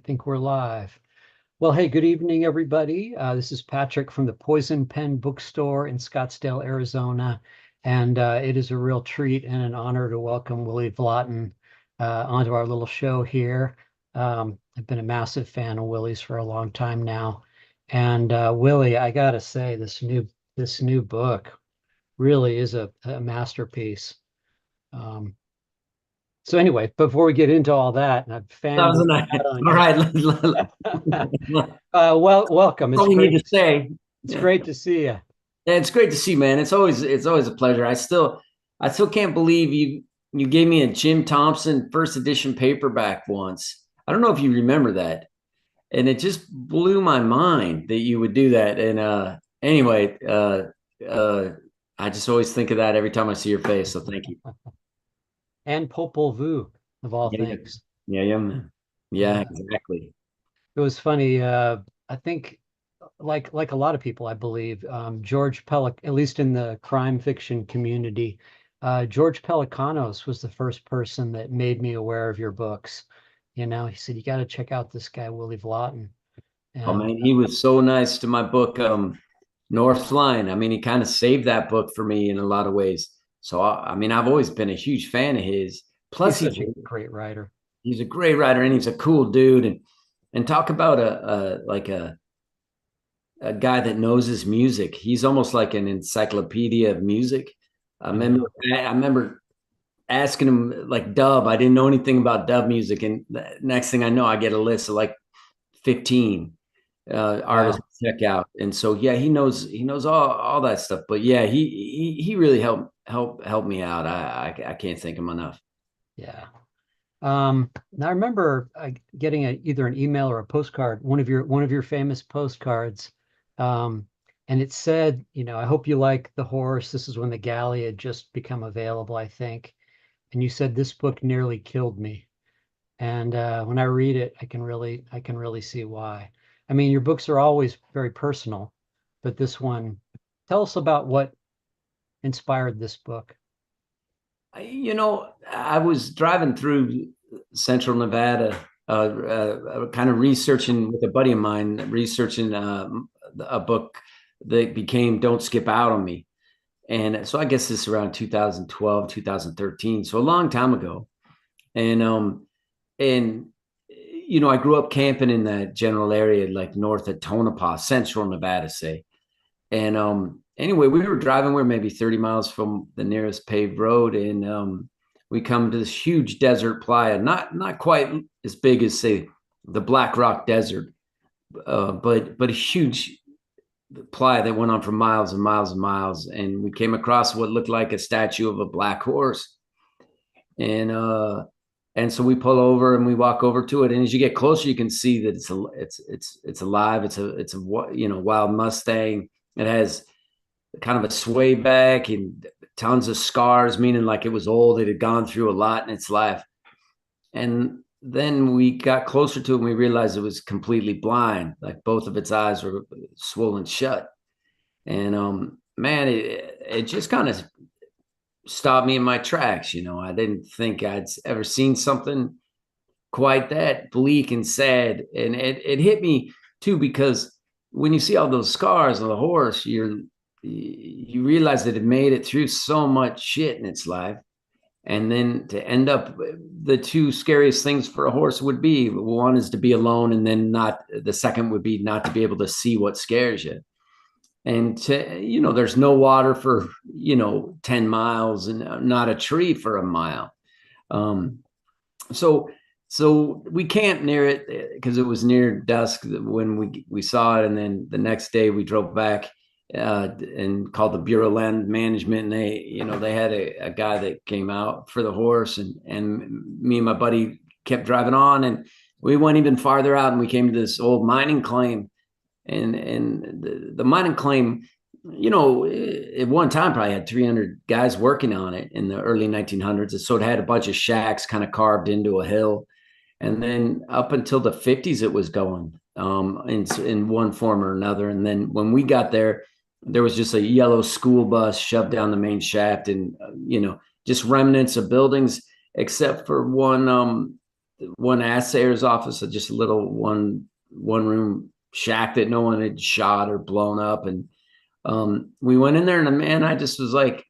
think we're live. Well, hey, good evening, everybody. This is Patrick from the Poison Pen Bookstore in Scottsdale, Arizona. And it is a real treat and an honor to welcome Willy Vlautin onto our little show here. I've been a massive fan of Willy's for a long time now. And Willy, I gotta say, this new book really is a masterpiece. Um, so anyway, before we get into all that, and I've That was a fanboyed nice. out on All you. right. Well, welcome. That's all we need to say. It's Yeah. great to see you. Yeah, it's great to see, man. It's always a pleasure. I still can't believe you gave me a Jim Thompson first edition paperback once. I don't know if you remember that. And it just blew my mind that you would do that. And anyway, uh I just always think of that every time I see your face. So thank you. And Popol Vuh, of all Yeah, yeah. things. Yeah, yeah, man. Yeah, Yeah, exactly. it was funny. I think, like a lot of people, I believe, George Pelic, at least in the crime fiction community, George Pelicanos was the first person that made me aware of your books. He said you got to check out this guy Willy Vlautin, Oh and man, he was so nice to my book, North Line. I mean, he kind of saved that book for me in a lot of ways. So I mean, I've always been a huge fan of his. he's Plus, such a great writer. he's a great writer and he's a cool dude. And talk about a guy that knows his music. He's almost like an encyclopedia of music. I I remember know. I remember asking him like dub. I didn't know anything about dub music, and the next thing I know, I get a list of like 15 artists Wow. to check out. And so yeah, he knows all that stuff. But yeah, he really helped me out. I can't thank him enough. Yeah. Now I remember getting either an email or a postcard, one of your famous postcards, um, and it said, I hope you like the horse. This is when the galley had just become available, I think, and you said this book nearly killed me. And when I read it, I can really see why. I mean, your books are always very personal, but this one, tell us about what inspired this book. I was driving through central Nevada, kind of researching with a buddy of mine, researching a book that became Don't Skip Out on Me. And so I guess this is around 2012, 2013. So a long time ago. And I grew up camping in that general area, like north of Tonopah, central Nevada, say. And anyway, we were driving, we are maybe 30 miles from the nearest paved road, and we come to this huge desert playa, not quite as big as say the Black Rock Desert, but a huge playa that went on for miles and miles and miles. And we came across what looked like a statue of a black horse. And and so we pull over and we walk over to it. And as you get closer, you can see that it's alive. It's a wild Mustang. It has kind of a sway back and tons of scars, meaning like it was old. It had gone through a lot in its life. And then we got closer to it and we realized it was completely blind, like both of its eyes were swollen shut. And man, it just kind of stopped me in my tracks. I didn't think I'd ever seen something quite that bleak and sad. And it hit me too, because when you see all those scars on the horse, you realize that it made it through so much shit in its life. And then to end up, the two scariest things for a horse would be, one is to be alone, and then not, the second would be not to be able to see what scares you. And there's no water for 10 miles, and not a tree for a mile. um, so so we camped near it because it was near dusk when we saw it. And then the next day we drove back and called the Bureau of Land Management, and they had a guy that came out for the horse. And me and my buddy kept driving on, and we went even farther out, and we came to this old mining claim. And the mining claim, at one time probably had 300 guys working on it in the early 1900s. And so it had a bunch of shacks kind of carved into a hill. And then up until the 50s, it was going in one form or another. And then when we got there, there was just a yellow school bus shoved down the main shaft, and just remnants of buildings, except for one one assayer's office, just a little one room shack that no one had shot or blown up. And we went in there, and man, I just was like,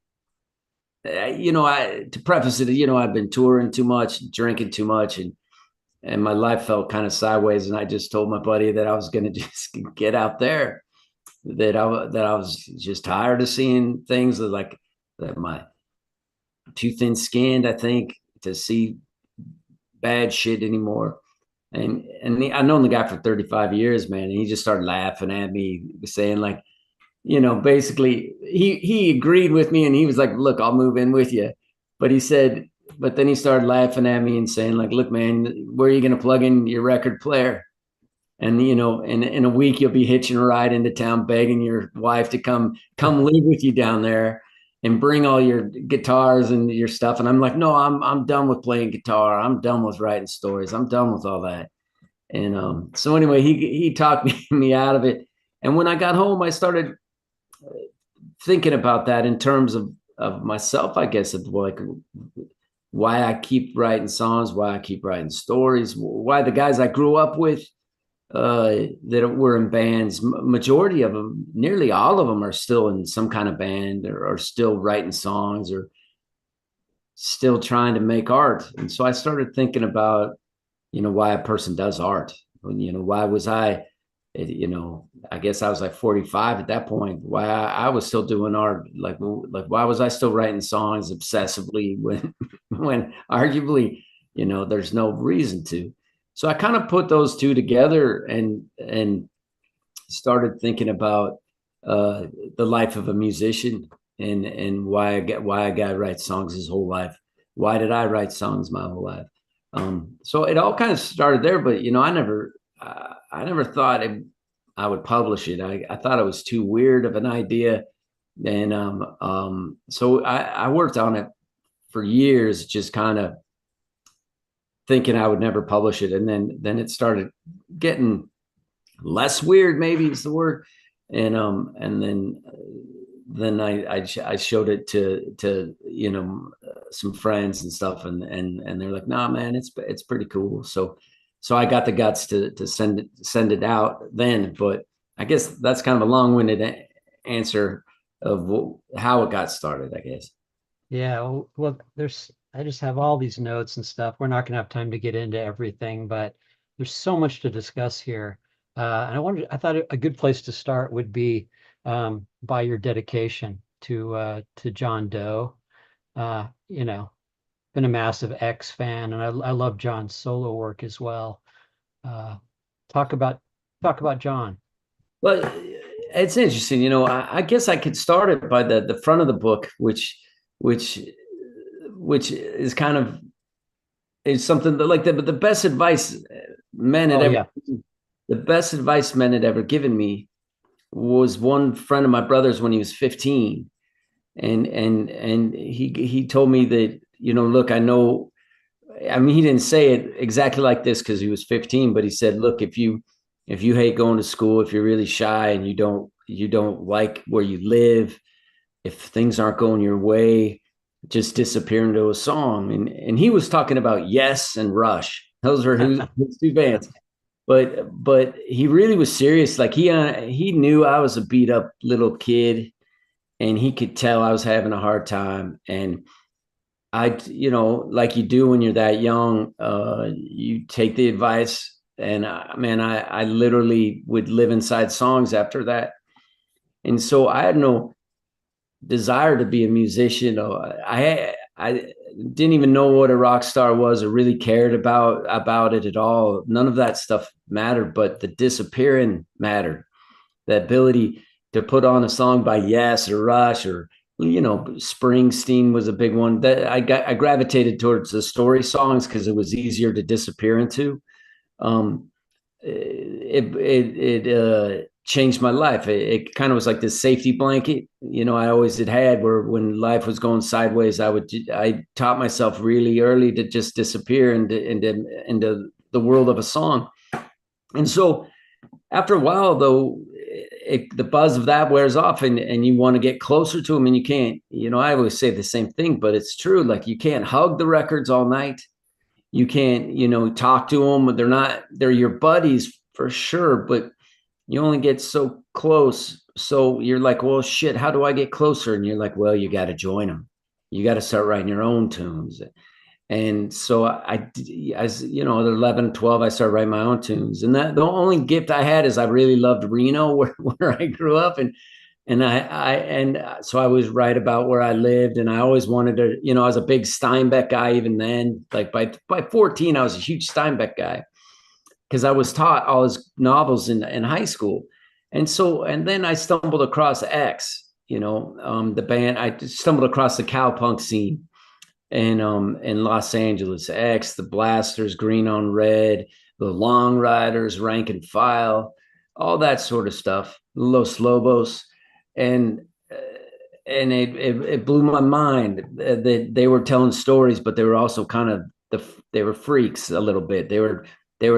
to preface it, I've been touring too much, drinking too much, and my life felt kind of sideways. And I just told my buddy that I was going to just get out there, that I was just tired of seeing things that my too thin skinned, I think, to see bad shit anymore. And I've known the guy for 35 years, man. And he just started laughing at me, saying like, basically he agreed with me, and he was like, look, I'll move in with you. But he said, but then he started laughing at me and saying like, look, man, where are you going to plug in your record player? And, in a week, you'll be hitching a ride into town, begging your wife to come live with you down there and bring all your guitars and your stuff. And I'm like, no, I'm done with playing guitar. I'm done with writing stories. I'm done with all that. And so anyway, he talked me out of it. And when I got home, I started thinking about that in terms of myself, I guess, of like why I keep writing songs, why I keep writing stories, why the guys I grew up with that were in bands, majority of them, nearly all of them, are still in some kind of band, or still writing songs, or still trying to make art. And so I started thinking about, why a person does art. Why was I guess I was like 45 at that point, why I was still doing art. Like why was I still writing songs obsessively when arguably, there's no reason to. So I kind of put those two together and started thinking about the life of a musician, and why a guy writes songs his whole life. Why did I write songs my whole life? So it all kind of started there, but I never thought I would publish it. I thought it was too weird of an idea, and so I worked on it for years, just kind of thinking I would never publish it. And then it started getting less weird, maybe is the word. And then I showed it to some friends and stuff, and they're like, nah, man, it's pretty cool. So I got the guts to send it out then. But I guess that's kind of a long-winded answer of how it got started, I guess. Yeah, well, I just have all these notes and stuff. We're not going to have time to get into everything, but there's so much to discuss here. And I thought a good place to start would be by your dedication to John Doe. Been a massive X fan, and I love John's solo work as well. Uh, talk about John. Well, it's interesting. I guess I could start it by the front of the book, which is kind of is something that like the best advice men had ever the best advice men had ever given me was one friend of my brother's when he was 15. And he told me that, look, I know, I mean, he didn't say it exactly like this because he was 15, but he said, look, if you hate going to school, if you're really shy and you don't like where you live, if things aren't going your way, just disappear into a song. And he was talking about Yes and Rush. Those were his two bands. But he really was serious. Like he knew I was a beat up little kid, and he could tell I was having a hard time. And like you do when you're that young, you take the advice. And man, I literally would live inside songs after that. And so I had no desire to be a musician. I didn't even know what a rock star was or really cared about it at all. None of that stuff mattered, but the disappearing mattered. The ability to put on a song by Yes or Rush or Springsteen was a big one. That I gravitated towards the story songs because it was easier to disappear into. It changed my life. It kind of was like this safety blanket, I always had where when life was going sideways, I taught myself really early to just disappear into the world of a song. And so after a while, though, the buzz of that wears off, and you want to get closer to them, and you can't. I always say the same thing, but it's true. Like you can't hug the records all night. You can't, talk to them. They're your buddies for sure, but you only get so close. So you're like, well, shit, how do I get closer? And you're like, well, you got to join them. You got to start writing your own tunes. And so as you know, at 11, 12, I started writing my own tunes. And that the only gift I had is I really loved Reno, where I grew up. So I was right about where I lived. And I always wanted to, I was a big Steinbeck guy even then. Like by 14, I was a huge Steinbeck guy because I was taught all his novels in high school. And then I stumbled across X, the band. I stumbled across the cowpunk scene in Los Angeles. X, the Blasters, Green on Red, the Long Riders, Rank and File, all that sort of stuff. Los Lobos, and uh, and it blew my mind that they were telling stories, but they were also kind of they were freaks a little bit. They were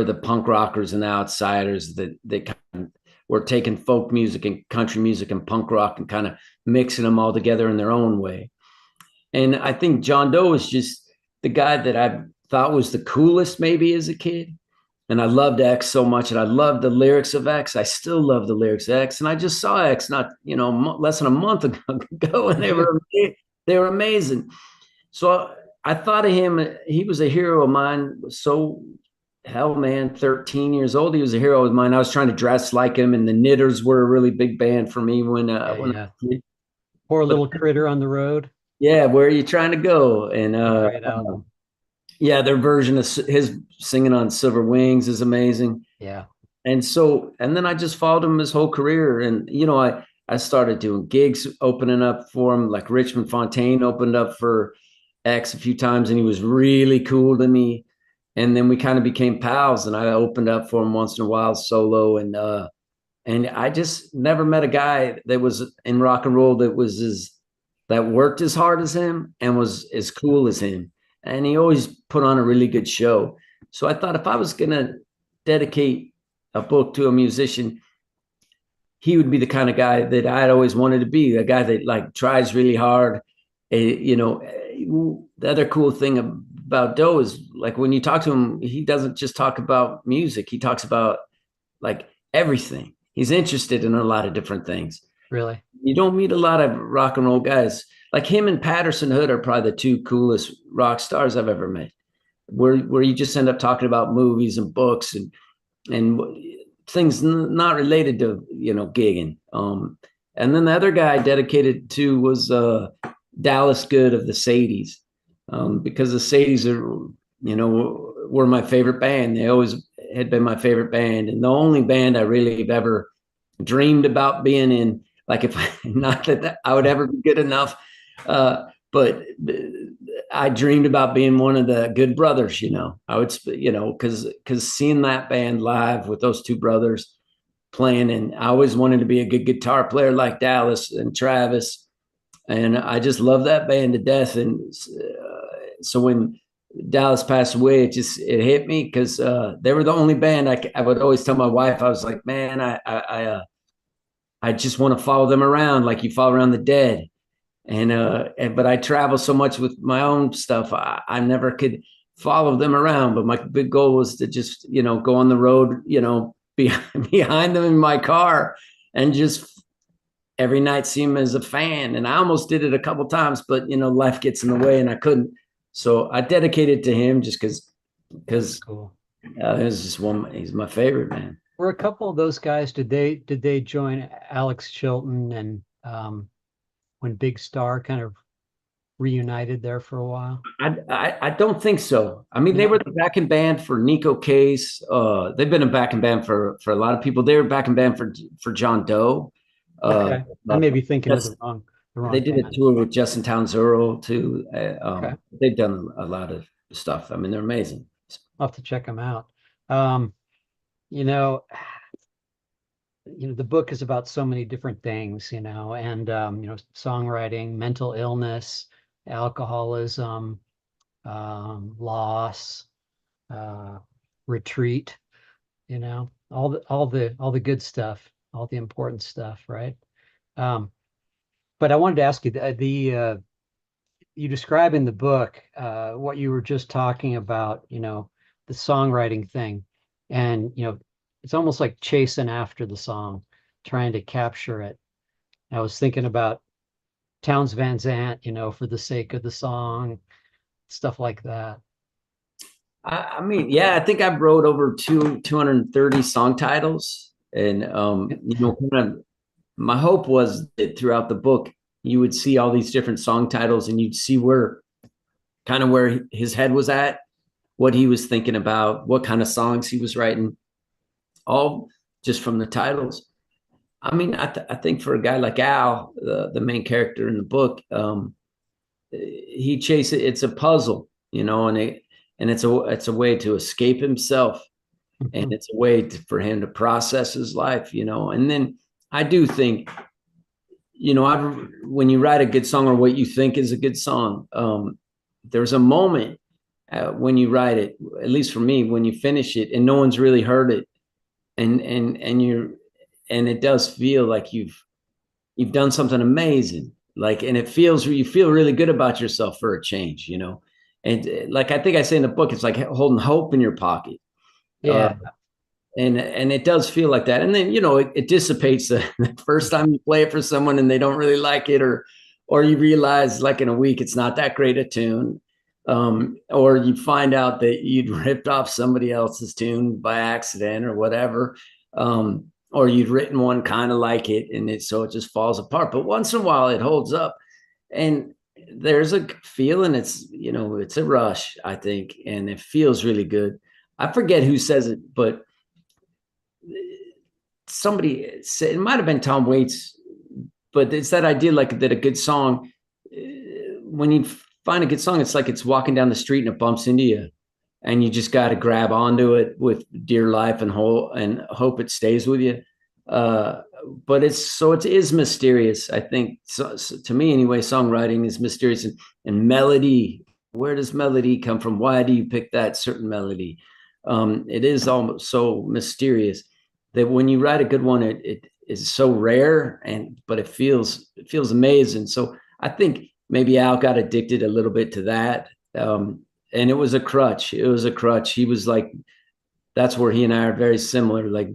the punk rockers and the outsiders that kind of were taking folk music and country music and punk rock and kind of mixing them all together in their own way. And I think John Doe was just the guy that I thought was the coolest maybe as a kid. And I loved X so much, and I loved the lyrics of X. I still love the lyrics of X, and I just saw X not less than a month ago, and they were amazing. So I thought of him. He was a hero of mine. So hell, man, 13 years old, he was a hero of mine. I was trying to dress like him, and the Knitters were a really big band for me Yeah, when yeah. I, Poor but Little Critter on the Road. yeah, where are you trying to go? And What a great album. yeah, their version of his singing on Silver Wings is amazing. Yeah. And then I just followed him his whole career. And, I started doing gigs, opening up for him, like Richmond Fontaine opened up for X a few times, and he was really cool to me. And then we kind of became pals, and I opened up for him once in a while solo. And I just never met a guy that was in rock and roll that worked as hard as him and was as cool as him. And he always put on a really good show. So I thought if I was going to dedicate a book to a musician, he would be the kind of guy that I'd always wanted to be, a guy that like tries really hard. The other cool thing about Doe is like when you talk to him, he doesn't just talk about music. He talks about like everything. He's interested in a lot of different things. Really. You don't meet a lot of rock and roll guys like him and Patterson Hood are probably the two coolest rock stars I've ever met. Where you just end up talking about movies and books and things not related to gigging. And then the other guy I dedicated to was Dallas Good of the Sadies, because the Sadies were my favorite band. They always had been my favorite band, and the only band I really have ever dreamed about being in. Like if not that I would ever be good enough, but I dreamed about being one of the Good Brothers. I would, because seeing that band live with those two brothers playing, and I always wanted to be a good guitar player like Dallas and Travis, and I just love that band to death. And so when Dallas passed away, it hit me because they were the only band I would always tell my wife. I was like, man, I just want to follow them around like you follow around the dead. But I travel so much with my own stuff. I never could follow them around. But my big goal was to just, go on the road, behind them in my car and just every night see them as a fan. And I almost did it a couple times, but life gets in the way and I couldn't. So I dedicated to him just That's because cool. it was just he's my favorite, man. Were a couple of those guys, did they join Alex Chilton and when Big Star kind of reunited there for a while? I don't think so. I mean, they were No. the backing band for Nico Case. They've been a backing band for a lot of people. They were backing band for John Doe. Uh, Okay. I may be thinking of that's the they wrong did a band. tour with Justin Townes Earl too. Okay. They've done a lot of stuff. I mean, they're amazing. I'll have to check them out. Um, you know, the book is about so many different things, and songwriting, mental illness, alcoholism, loss, uh, retreat, all the good stuff, all the important stuff, right? Um, but I wanted to ask you you describe in the book what you were just talking about, the songwriting thing. And, it's almost like chasing after the song, trying to capture it. I was thinking about Townes Van Zandt, for the sake of the song, stuff like that. I mean, yeah, I think I wrote over 230 song titles. And, kind of my hope was that throughout the book, you would see all these different song titles and you'd see where his head was at, what he was thinking about, what kind of songs he was writing, all just from the titles. I mean, I think for a guy like Al, the main character in the book, he chases. It's a puzzle, and it's a way to escape himself, and Mhm. it's a way for him to process his life, And then I do think, when you write a good song or what you think is a good song, there's a moment when you write it, at least for me, when you finish it and no one's really heard it, and it does feel like you've done something amazing, like, and you feel really good about yourself for a change, and like I think I say in the book, it's like holding hope in your pocket. uh, Yeah. and it does feel like that, and then it dissipates the first time you play it for someone and they don't really like it, or you realize like in a week it's not that great a tune, or you find out that you'd ripped off somebody else's tune by accident or whatever, or you'd written one kind of like it, and so it just falls apart. But once in a while it holds up, and there's a feeling, it's a rush, I think, and it feels really good. I forget who says it, but somebody said, it might have been Tom Waits, but it's that idea, like, that a good song, when you find a good song, it's like it's walking down the street and it bumps into you, and you just got to grab onto it with dear life and hope it stays with you. But it is mysterious, I think. So to me anyway, songwriting is mysterious, and melody. Where does melody come from? Why do you pick that certain melody? It is almost so mysterious that when you write a good one, it is so rare, but it feels amazing. So I think maybe Al got addicted a little bit to that. And it was a crutch. It was a crutch. He was like, that's where he and I are very similar. Like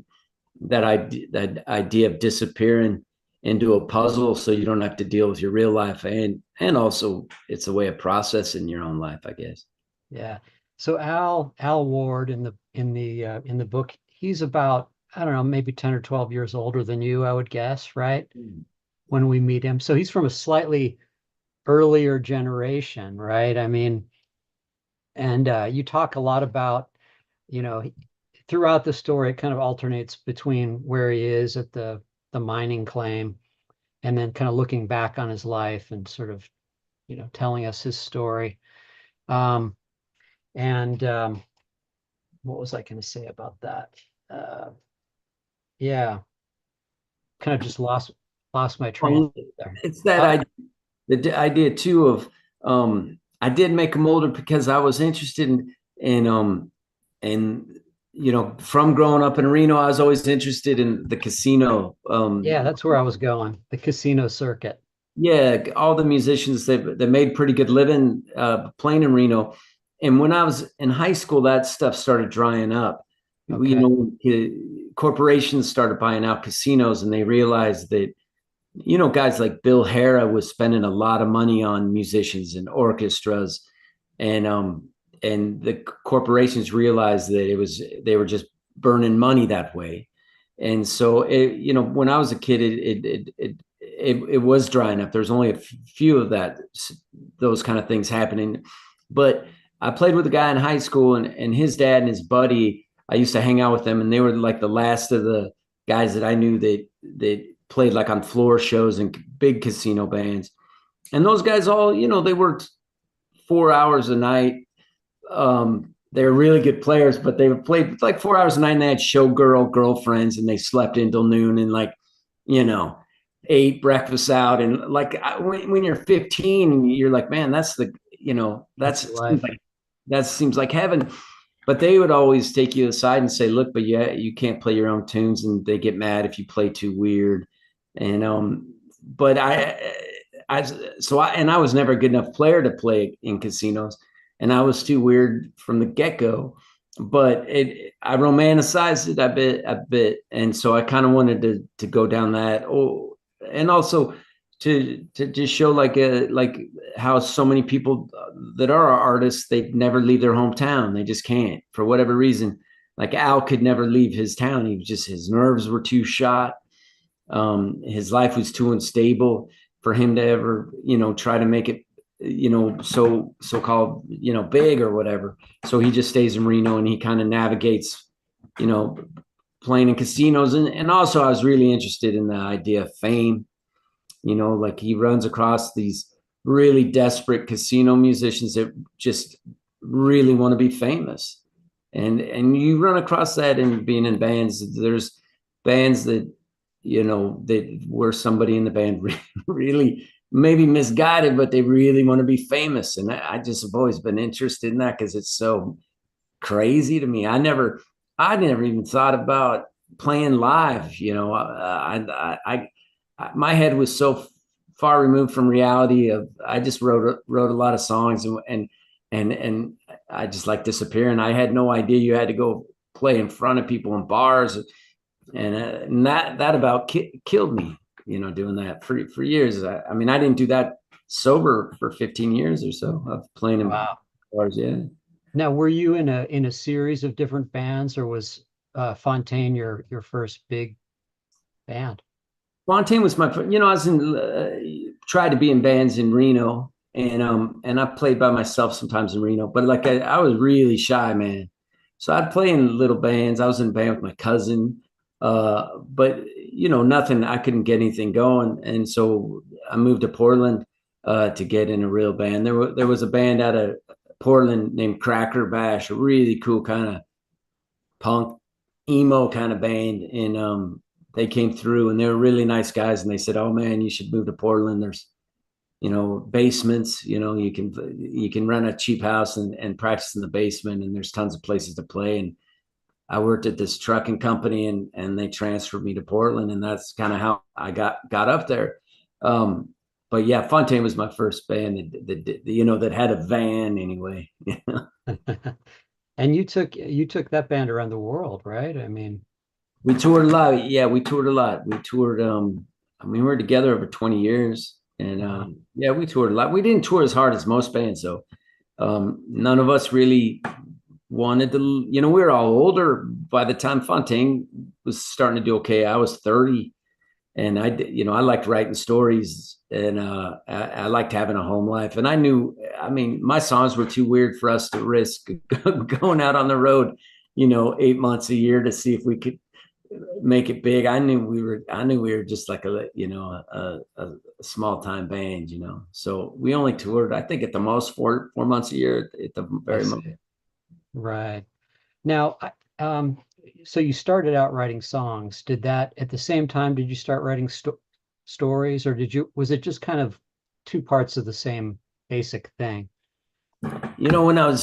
that idea of disappearing into a puzzle, so you don't have to deal with your real life, and also it's a way of processing your own life, I guess. Yeah. So Al Ward in the book, he's about, I don't know, maybe 10 or 12 years older than you, I would guess, right? When we meet him. So he's from a slightly earlier generation, right? I mean, and you talk a lot about, you know, throughout the story, it kind of alternates between where he is at the mining claim and then kind of looking back on his life and sort of, telling us his story. Um, and what was I going to say about that? Uh, yeah, kind of just lost my train of Well, thought there. it's that Uh, idea, the idea too of, I did make them older because I was interested in from growing up in Reno, I was always interested in the casino. yeah, that's where I was going. The casino circuit. Yeah, all the musicians that made pretty good living playing in Reno. And when I was in high school, that stuff started drying up. Okay. Corporations started buying out casinos, and they realized that, guys like Bill Hara was spending a lot of money on musicians and orchestras, and the corporations realized that they were just burning money that way. And so, when I was a kid, it was drying up. There's only a few of those kind of things happening. But I played with a guy in high school, and his dad and his buddy, I used to hang out with them, and they were like the last of the guys that I knew that played like on floor shows and big casino bands. And those guys all, they worked 4 hours a night. They were really good players, but they would play like 4 hours a night, and they had showgirl girlfriends, and they slept until noon, and, like, you know, ate breakfast out. And like, when you're 15, you're like, man, That's your life. that seems like heaven. But they would always take you aside and say, look, but yeah, you can't play your own tunes, and they get mad if you play too weird. And but I was never a good enough player to play in casinos, and I was too weird from the get go. But I romanticized it a bit, and so I kind of wanted to go down that. Oh, and also to just show like how so many people that are artists, they never leave their hometown. They just can't for whatever reason. Like Al could never leave his town. He was just, his nerves were too shot. His life was too unstable for him to ever, try to make it, so-called, big or whatever. So he just stays in Reno and he kind of navigates, you know, playing in casinos. And also I was really interested in the idea of fame, like he runs across these really desperate casino musicians that just really want to be famous. And you run across that in being in bands. There's bands that, that where somebody in the band really maybe misguided, but they really want to be famous. And I just have always been interested in that because it's so crazy to me. I never even thought about playing live. My head was so far removed from reality. I just wrote a lot of songs and I just like disappearing. I had no idea you had to go play in front of people in bars, and that about killed me. Doing that for years. I mean, I didn't do that sober for 15 years or so of playing in Wow. bars. Yeah. Now, were you in a series of different bands, or was Fontaine your first big band? Fontaine was my, I was tried to be in bands in Reno, and I played by myself sometimes in Reno, but like I was really shy, man. So I'd play in little bands. I was in a band with my cousin, but nothing. I couldn't get anything going, and so I moved to Portland to get in a real band. There was a band out of Portland named Cracker Bash, a really cool kind of punk emo kind of band, and they came through and they were really nice guys, and they said, "Oh man, you should move to Portland. There's basements, you can rent a cheap house and practice in the basement, and there's tons of places to play." And I worked at this trucking company, and they transferred me to Portland, and that's kind of how I got up there. But yeah, Fontaine was my first band that had a van anyway. And you took that band around the world, right? I mean, We toured a lot. Yeah, we toured a lot. We toured. I mean, we were together over 20 years, and wow. yeah, we toured a lot. We didn't tour as hard as most bands, though. None of us really wanted to. We were all older by the time Fontaine was starting to do okay. I was 30, and I liked writing stories, and I liked having a home life. And I knew, I mean, my songs were too weird for us to risk going out on the road, 8 months a year to see if we could make it big. I knew we were just like a small time band. So we only toured, I think, at the most 4 months a year at the I very most. see. Right. Now, so you started out writing songs. Did that at the same time, did you start writing stories, or was it just kind of two parts of the same basic thing? When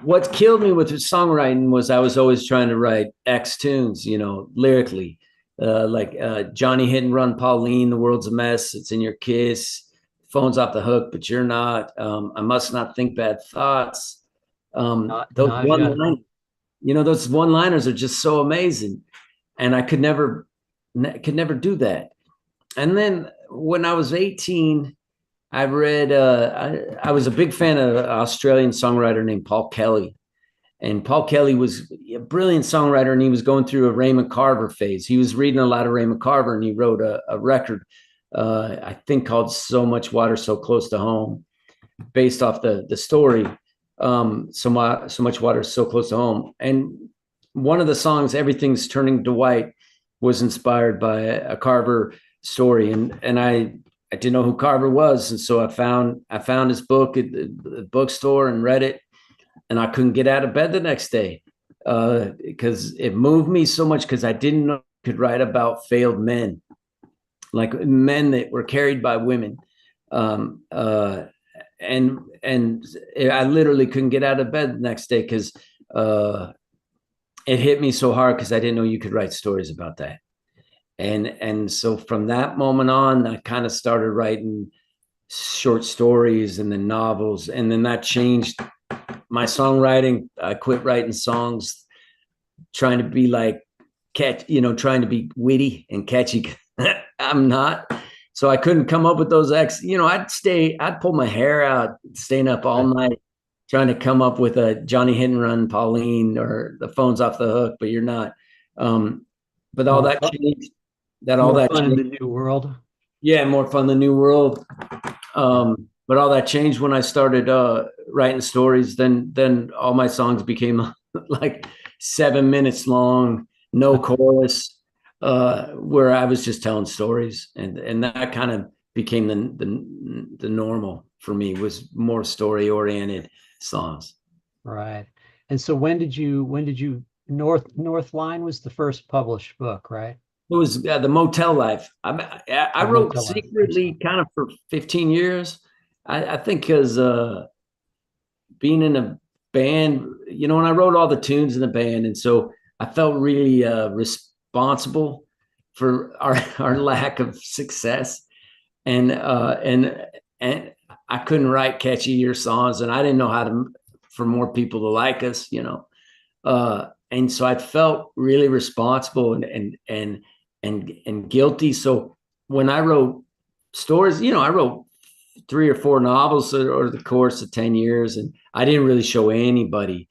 what killed me with songwriting was I was always trying to write X tunes, lyrically, like Johnny Hit and Run, Pauline, The World's a Mess, It's in Your Kiss, Phone's Off the Hook, But You're Not, I Must Not Think Bad Thoughts. Those I've one got it. line, those one liners are just so amazing, and I could never do that. And then when I was 18, I read, I was a big fan of an Australian songwriter named Paul Kelly. And Paul Kelly was a brilliant songwriter, and he was going through a Raymond Carver phase. He was reading a lot of Raymond Carver, and he wrote a record, I think, called So Much Water, So Close to Home, based off the story, so Much Water, So Close to Home. And one of the songs, Everything's Turning to White, was inspired by a Carver story. And I didn't know who Carver was. And so I found his book at the bookstore and read it. And I couldn't get out of bed the next day because it moved me so much, because I didn't know I could write about failed men, like men that were carried by women. And I literally couldn't get out of bed the next day because it hit me so hard, because I didn't know you could write stories about that. And so from that moment on, I kind of started writing short stories and then novels. And then that changed my songwriting. I quit writing songs trying to be like trying to be witty and catchy. I'm not. So I couldn't come up with those I'd pull my hair out, staying up all night, trying to come up with a Johnny Hit and Run, Pauline, or the phone's off the hook, but you're not. But all More that fun, changed. more That fun in changed. the new world. Yeah, more fun than New World. But all that changed when I started writing stories. Then all my songs became like 7 minutes long, no chorus, where I was just telling stories, and that kind of became the normal for me, was more story oriented songs. Right. And so when did you North Line was the first published book, right? It was the Motel Life. I Oh, wrote Motel Life. I'm sorry. secretly kind of for 15 years. I think because being in a band, and I wrote all the tunes in the band. And so I felt really responsible for our lack of success. And I couldn't write catchier songs, and I didn't know how to, for more people to like us, and so I felt really responsible and guilty. So when I wrote stories, I wrote 3 or 4 novels over the course of 10 years, and I didn't really show anybody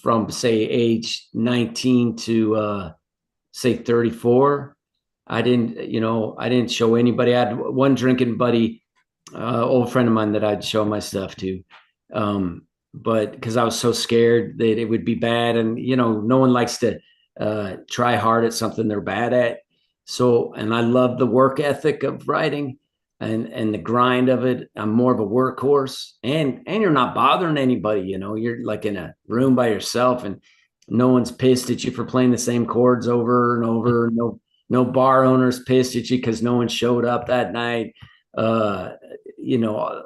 from say age 19 to say 34. I didn't show anybody. I had one drinking buddy, old friend of mine, that I'd show my stuff to. But because I was so scared that it would be bad, and no one likes to try hard at something they're bad at. So, and I love the work ethic of writing and the grind of it. I'm more of a workhorse, and you're not bothering anybody. You're like in a room by yourself, and no one's pissed at you for playing the same chords over and over. No bar owners pissed at you because no one showed up that night. Uh, you know,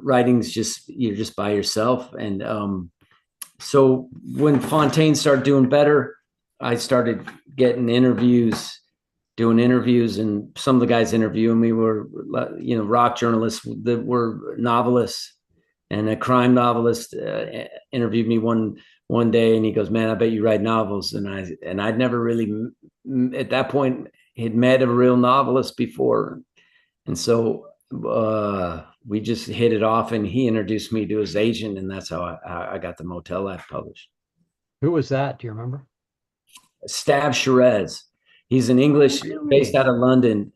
Writing's just, you're just by yourself. And so when Fontaine started doing better, I started getting interviews, doing interviews, and some of the guys interviewing me were, rock journalists that were novelists, and a crime novelist interviewed me one day, and he goes, "Man, I bet you write novels." And I'd never really at that point had met a real novelist before, and so we just hit it off, and he introduced me to his agent, and that's how I got the Motel Life published. Who was that? Do you remember? Stav Sherez. He's an English, based Really? out of London.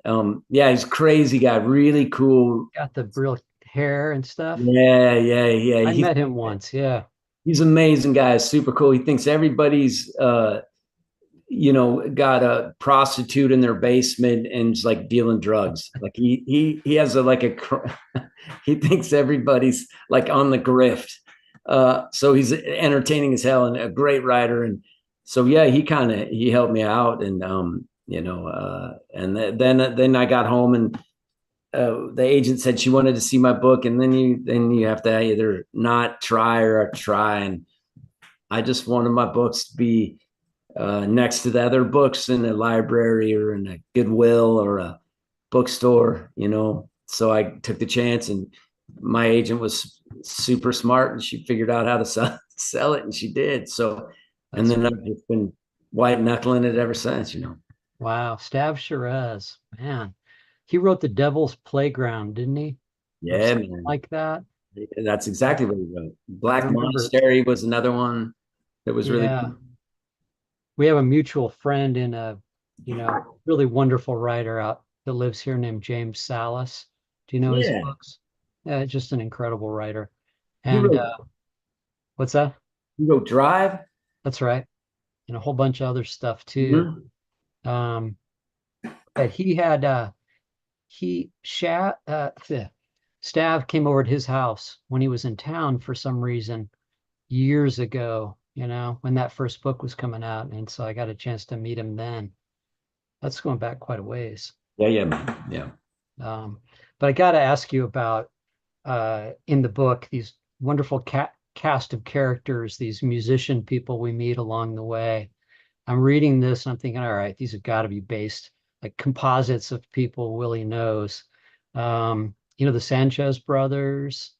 Yeah, he's a crazy guy, really cool. Got the real hair and stuff. Yeah, yeah, yeah. I met him once. Yeah. He's an amazing guy, super cool. He thinks everybody's got a prostitute in their basement and is like dealing drugs. Like he has he thinks everybody's like on the grift. So he's entertaining as hell and a great writer. And so yeah, he helped me out, and then I got home, and the agent said she wanted to see my book, and then you have to either not try or try. And I just wanted my books to be next to the other books in a library or in a Goodwill or a bookstore, So I took the chance, and my agent was super smart, and she figured out how to sell it, and she did. So, and then I've just been white knuckling it ever since. Wow. Stav Shiraz, man. He wrote The Devil's Playground, didn't he? Or Yeah, something man. like that. That's exactly what he wrote. I Black remember. Monastery was another one that was really Yeah. cool. We have a mutual friend in really wonderful writer out that lives here named James Salas. Do you know his Yeah. books? Yeah, just an incredible writer. He And wrote what's that? he wrote Drive. That's right. And a whole bunch of other stuff too. Mhm. Um, but he had Stav came over at his house when he was in town for some reason years ago, when that first book was coming out. And so I got a chance to meet him then. That's going back quite a ways. Yeah, yeah, man. Yeah. Um, but I got to ask you about in the book these wonderful cast of characters, these musician people we meet along the way. I'm reading this and I'm thinking, all right, these have got to be based like composites of people Willie knows. the Sanchez brothers.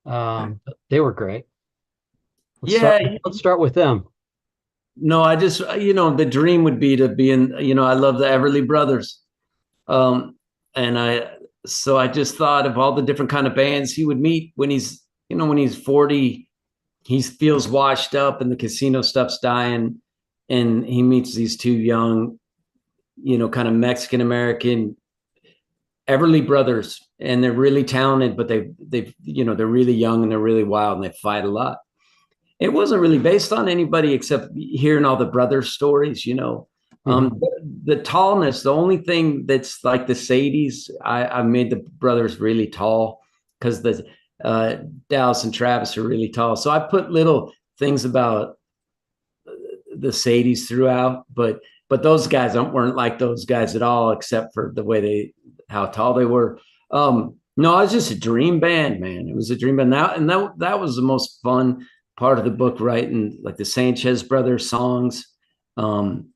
They were great. Let's start. Yeah, Let's start with them. no, I just, the dream would be to be in, I love the Everly Brothers. Um, and so I just thought of all the different kind of bands he would meet when he's 40, he feels washed up and the casino stuff's dying. And he meets these two young, kind of Mexican American Everly Brothers, and they're really talented, but they're really young and they're really wild and they fight a lot. It wasn't really based on anybody except hearing all the brother stories. Mhm. The tallness, the only thing that's like the sixties, I made the brothers really tall because the Dallas and Travis are really tall. So I put little things about the sixties throughout, but those guys weren't like those guys at all, except for the way how tall they were. No, it was just a dream band, man. It was a dream band. That was the most fun part of the book, writing like the Sanchez brothers songs, and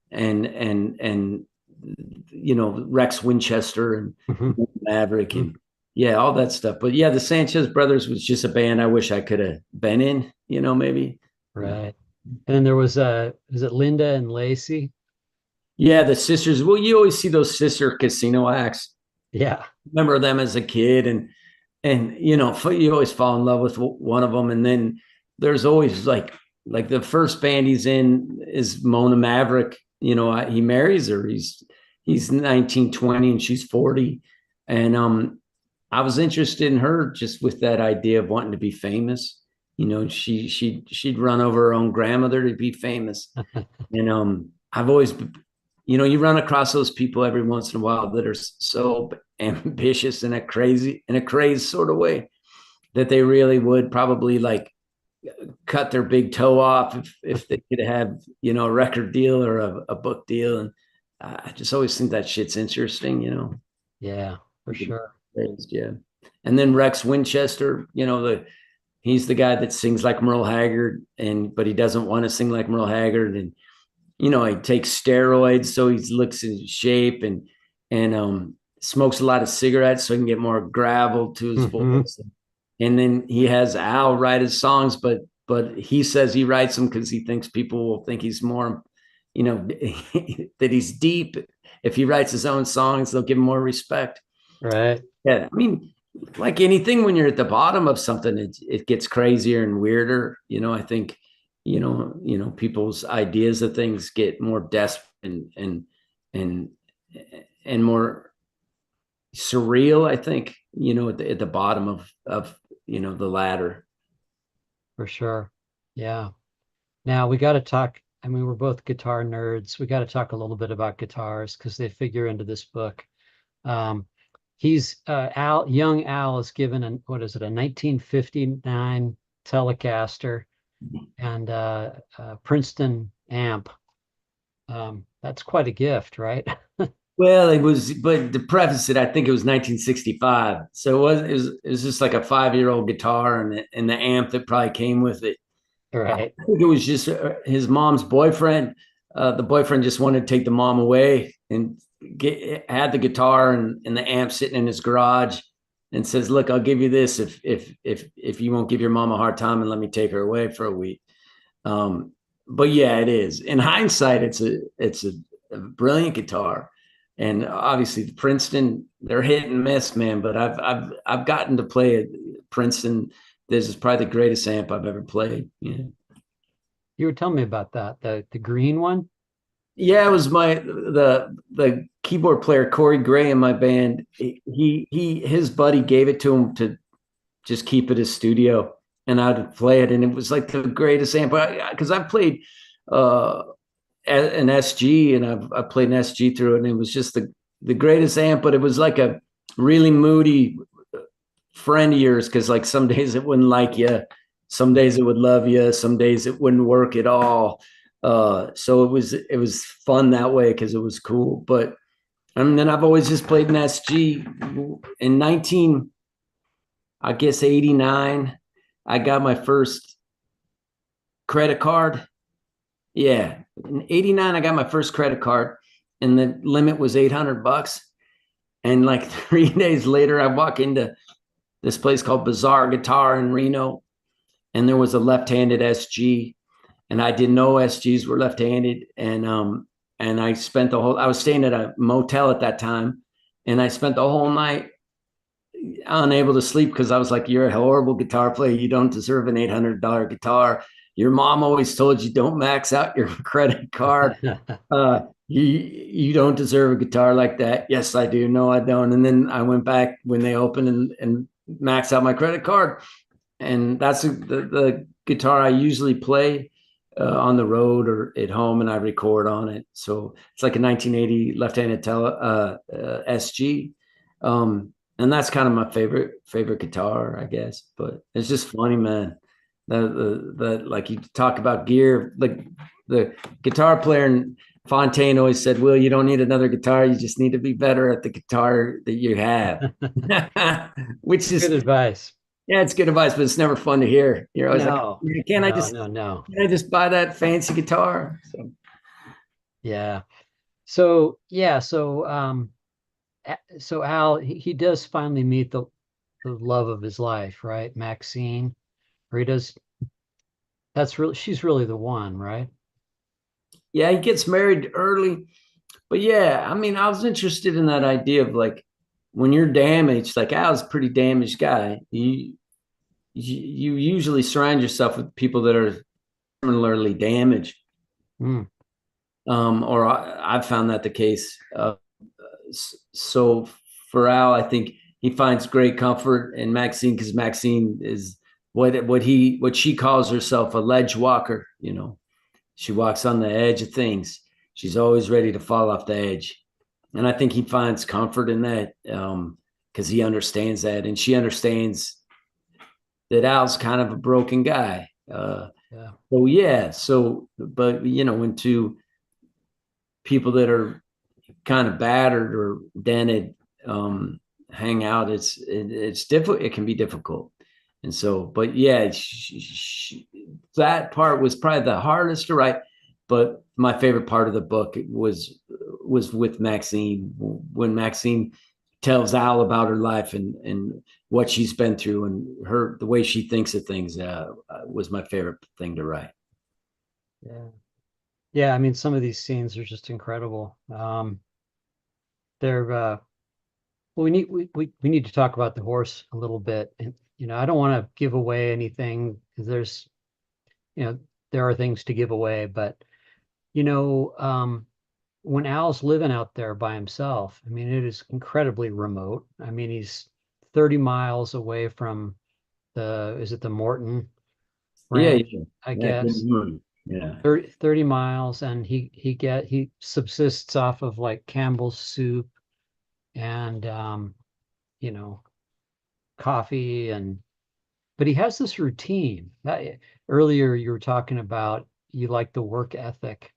Rex Winchester and Mhm. Maverick Mhm. and yeah, all that stuff. But yeah, the Sanchez brothers was just a band I wish I could have been in, maybe. Right. And then there was is it Linda and Lacey? Yeah, the sisters. Well, you always see those sister casino acts. Yeah. Remember them as a kid, and you always fall in love with one of them, and then there's always like the first band he's in is Mona Maverick. He marries her. He's 19, 20, and she's 40, and I was interested in her just with that idea of wanting to be famous. She'd run over her own grandmother to be famous, and I've always you run across those people every once in a while that are so ambitious in a crazy sort of way that they really would probably like cut their big toe off if they could have a record deal or a book deal. And I just always think that shit's interesting. Yeah, for sure. Yeah. And then Rex Winchester, he's the guy that sings like Merle Haggard, but he doesn't want to sing like Merle Haggard, and he takes steroids so he looks in shape, and smokes a lot of cigarettes so he can get more gravel to his Hmm. voice. And then he has Al write his songs, but he says he writes them because he thinks people will think he's more, that he's deep. If he writes his own songs, they'll give him more respect. Right. Yeah, I mean, like anything, when you're at the bottom of something, it gets crazier and weirder. I think, people's ideas of things get more desperate and and more surreal. I think, at the bottom of the ladder. For sure. Yeah. Now we got to talk. I mean, we're both guitar nerds. We got to talk a little bit about guitars because they figure into this book. Um, young Al is given what is it, a 1959 Telecaster and Princeton amp. That's quite a gift, right? Well, but to preface it, I think it was 1965. So it was just like a 5-year-old guitar and the amp that probably came with it. I Right. think it was just his mom's boyfriend. The boyfriend just wanted to take the mom away and had the guitar and the amp sitting in his garage, and says, "Look, I'll give you this if you won't give your mom a hard time and let me take her away for a week." But yeah, it is. In hindsight, it's a brilliant guitar, and obviously the Princeton, they're hit and miss, man. But I've gotten to play at Princeton. This is probably the greatest amp I've ever played. Yeah. You were telling me about that, the green one. Yeah, it was the keyboard player Corey Gray in my band. His buddy gave it to him to just keep at his studio, and I'd play it, and it was like the greatest amp. Because I've played uh, an SG, and I played an SG through it, and it was just the greatest amp. But it was like a really moody friend of yours, because like some days it wouldn't like you, some days it would love you, some days it wouldn't work at all. So it was fun that way because it was cool. But and then I've always just played an SG. In 19, I guess 89, I got my first credit card. Yeah, in 89, I got my first credit card, and the limit was $800. And like 3 days later, I walk into this place called Bizarre Guitar in Reno, and there was a left-handed SG, and I didn't know SGs were left-handed, and I spent the whole. I was staying at a motel at that time, and I spent the whole night unable to sleep because I was like, "You're a horrible guitar player. You don't deserve an $800 guitar. Your mom always told you don't max out your credit card. You don't deserve a guitar like that." Yes, I do. No, I don't. And then I went back when they opened and maxed out my credit card, and that's the guitar I usually play on the road or at home, and I record on it. So it's like a 1980 left-handed SG, and that's kind of my favorite guitar, I guess. But it's just funny, man. The like you talk about gear, like the guitar player and Fontaine always said, "Will, you don't need another guitar. You just need to be better at the guitar that you have," which is Good advice. yeah, it's good advice, but it's never fun to hear. You're always like, No, "Can't I no, just no, no. can I just buy that fancy guitar?" So Yeah. So yeah, so Al, he does finally meet the love of his life, right? Maxine, or he does. That's really she's really the one, right? yeah, he gets married early, but yeah, I mean, I was interested in that idea of like when you're damaged, like Al's a pretty damaged guy. You usually surround yourself with people that are similarly damaged. Mm, Or I've found that the case. So for Al, I think he finds great comfort in Maxine because Maxine is what she calls herself, a ledge walker. You know, she walks on the edge of things. She's always ready to fall off the edge, and I think he finds comfort in that because he understands that, and she understands that Al's kind of a broken guy. yeah. So yeah, but when two people that are kind of battered or dented hang out, it's difficult. It can be difficult, and so, but yeah, that part was probably the hardest to write. But my favorite part of the book was with Maxine when Maxine tells Al about her life and what she's been through and the way she thinks of things was my favorite thing to write. Yeah. Yeah, I mean, some of these scenes are just incredible. They're well, we need to talk about the horse a little bit. And I don't want to give away anything because you know, there are things to give away, but you know, when Al's living out there by himself, I mean, it is incredibly remote. I mean, he's 30 miles away from is it the Morton Yeah, Ranch, yeah, I yeah, guess. yeah. 30 miles, and he subsists off of like Campbell's soup and you know, coffee, and but he has this routine. Earlier you were talking about you like the work ethic.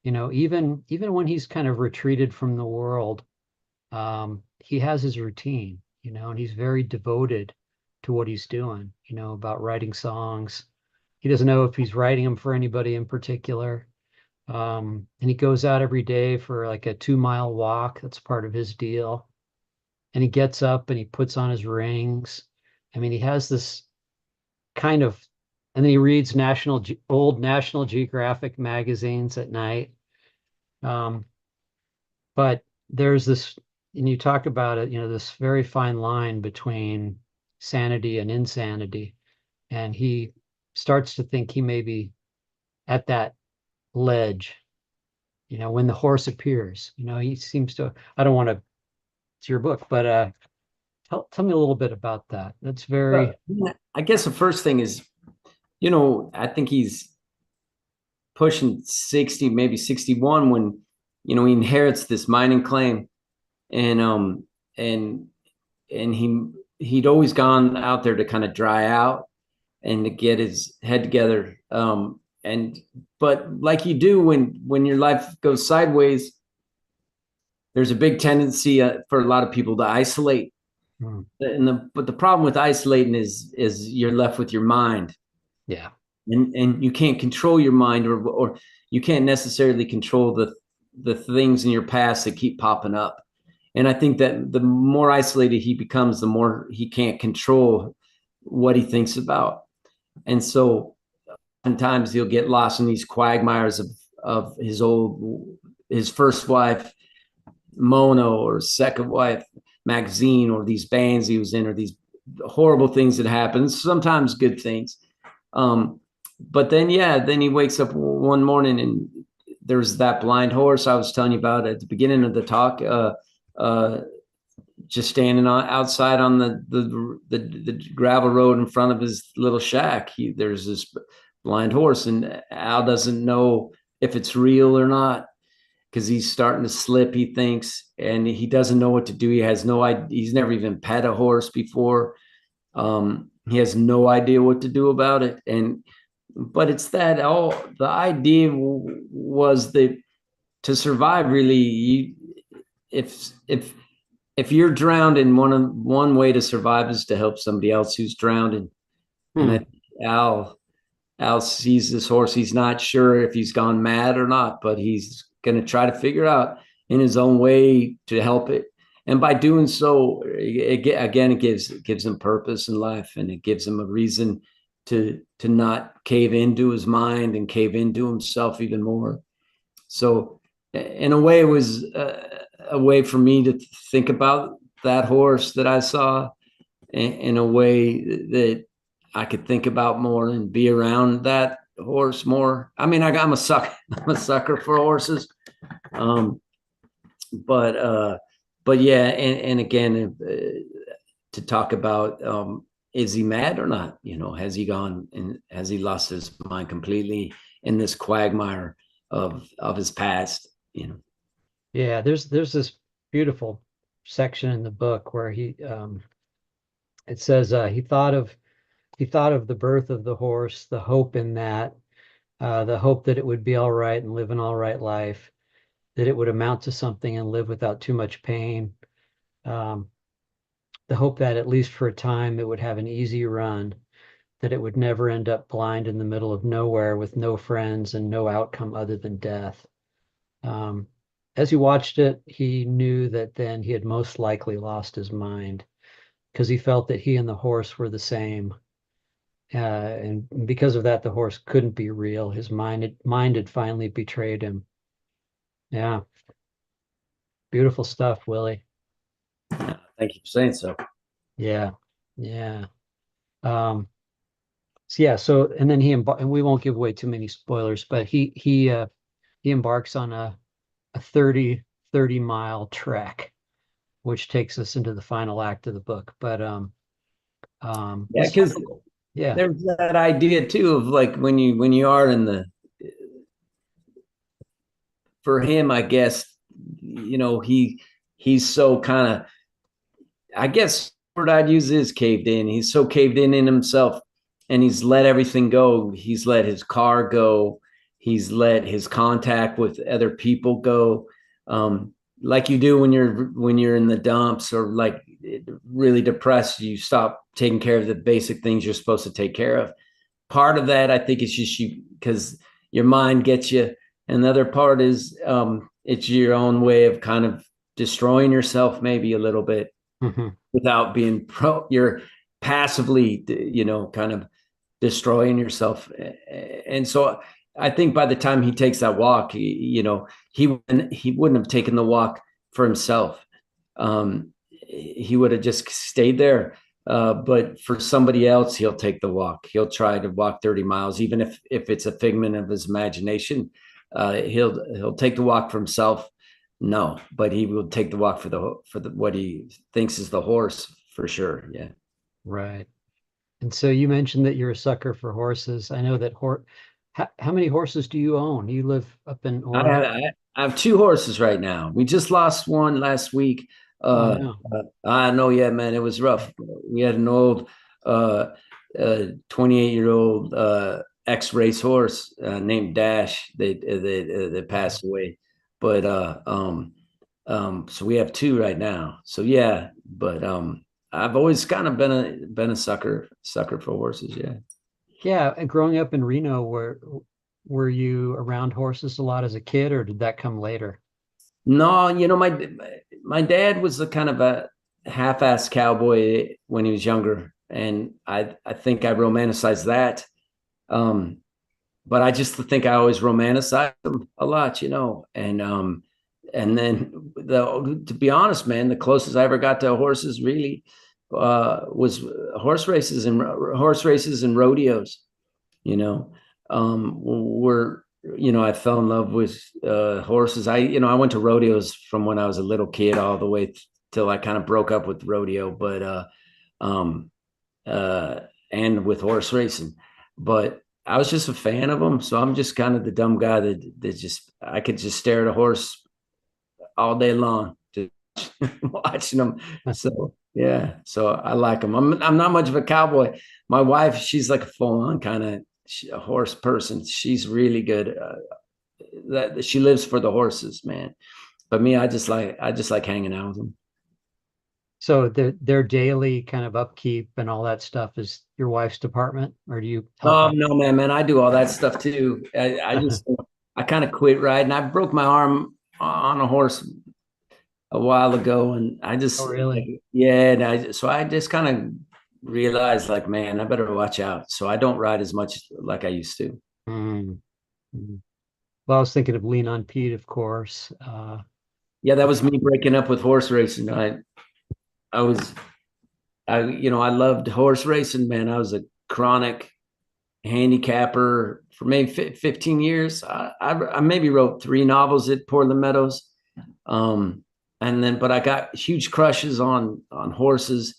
Even when he's kind of retreated from the world, he has his routine, and he's very devoted to what he's doing, about writing songs. He doesn't know if he's writing them for anybody in particular. And he goes out every day for like a 2 mile walk. That's part of his deal. And he gets up and he puts on his rings. I mean, he has this kind of, and then he reads old National Geographic magazines at night. Um, but there's this, and you talk about it, this very fine line between sanity and insanity. And he starts to think he may be at that ledge, when the horse appears. He seems to, I don't want to, it's your book, but tell me a little bit about that. That's very, I guess the first thing is, I think he's pushing 60, maybe 61 when, he inherits this mining claim and and he'd always gone out there to kind of dry out and to get his head together. But like you do when your life goes sideways, there's a big tendency for a lot of people to isolate. mm, But the problem with isolating is you're left with your mind, yeah, and you can't control your mind, or you can't necessarily control the things in your past that keep popping up. And I think that the more isolated he becomes, the more he can't control what he thinks about. And so sometimes he'll get lost in these quagmires of his first wife, Mono, or second wife, Maxine, or these bands he was in, or these horrible things that happen, sometimes good things. But then, yeah, then he wakes up one morning and there's that blind horse I was telling you about at the beginning of the talk, just standing outside on the gravel road in front of his little shack. There's this blind horse, and Al doesn't know if it's real or not because he's starting to slip, he thinks, and he doesn't know what to do. He has no idea. He's never even pet a horse before. He has no idea what to do about it. But it's that all the idea was that to survive, really, if you're drowned, and one way to survive is to help somebody else who's drowned. And I think Al sees this horse. He's not sure if he's gone mad or not, but he's going to try to figure out in his own way to help it. And by doing so, it gives him purpose in life, and it gives him a reason to not cave into his mind and cave into himself even more. So in a way, it was a way for me to think about that horse that I saw in a way that I could think about more and be around that horse more. I mean, I'm a sucker. I'm a sucker for horses. But yeah, and again, to talk about is he mad or not? Has he gone and has he lost his mind completely in this quagmire of his past? Yeah, there's this beautiful section in the book where it says he thought of the birth of the horse, the hope in that, the hope that it would be all right and live an all right life, that it would amount to something and live without too much pain. The hope that at least for a time it would have an easy run, that it would never end up blind in the middle of nowhere with no friends and no outcome other than death. As he watched it, he knew that then he had most likely lost his mind because he felt that he and the horse were the same. And because of that, the horse couldn't be real. His mind had finally betrayed him. Yeah, beautiful stuff, Willie. Thank you for saying so. Yeah, yeah. So yeah, and then and we won't give away too many spoilers, but he embarks on a 30 mile trek, which takes us into the final act of the book. But Yeah, because yeah, there's that idea too of like when you are in the, for him, I guess, he's so kind of, I guess word I'd use is caved in. He's so caved in himself, and he's let everything go. He's let his car go. He's let his contact with other people go. Like you do when you're in the dumps or like really depressed, you stop taking care of the basic things you're supposed to take care of. Part of that, I think, is just you because your mind gets you, and the other part is it's your own way of kind of destroying yourself, maybe a little bit mhm, without being you're passively, kind of destroying yourself. And so I think by the time he takes that walk, he wouldn't have taken the walk for himself. He would have just stayed there. But for somebody else, he'll take the walk. He'll try to walk 30 miles, even if it's a figment of his imagination. He'll take the walk for himself. No, but he will take the walk for the what he thinks is the horse for sure. Yeah. right. And so you mentioned that you're a sucker for horses. I know that how many horses do you own? You live up in I Oregon? have, I have two horses right now. We just lost one last week. Oh no. I know, yeah, man, it was rough. We had an old 28-year-old ex-race horse named Dash. They passed away, but so we have two right now. So yeah, but I've always kind of been a sucker for horses. Yeah. Yeah, and growing up in Reno, were you around horses a lot as a kid, or did that come later? No, my dad was a kind of a half-assed cowboy when he was younger, and I think I romanticized that. Um, but I just think I always romanticize them a lot, and then to be honest, man, the closest I ever got to horses really was horse races and rodeos. You know, were I fell in love with horses. I went to rodeos from when I was a little kid all the way till I kind of broke up with rodeo, but um, uh, and with horse racing. But I was just a fan of them, so I'm just kind of the dumb guy that just I could just stare at a horse all day long, just watching them. So yeah, so I like them. I'm not much of a cowboy. My wife, she's like a full on kind of a horse person. She's really good. That she lives for the horses, man. But me, I just like hanging out with them. So their daily kind of upkeep and all that stuff is your wife's department, or do you help Oh out? no, man, I do all that stuff too. I kind of quit riding. I broke my arm on a horse a while ago, and I Oh, just really? yeah, and I just kind of realized like, man, I better watch out. So I don't ride as much like I used to. Mm. Mm. Well, I was thinking of Lean on Pete, of course. Yeah, that was me breaking up with horse racing. I was I loved horse racing, man. I was a chronic handicapper for maybe 15 years. I maybe wrote 3 novels at Portland Meadows. Um, but I got huge crushes on horses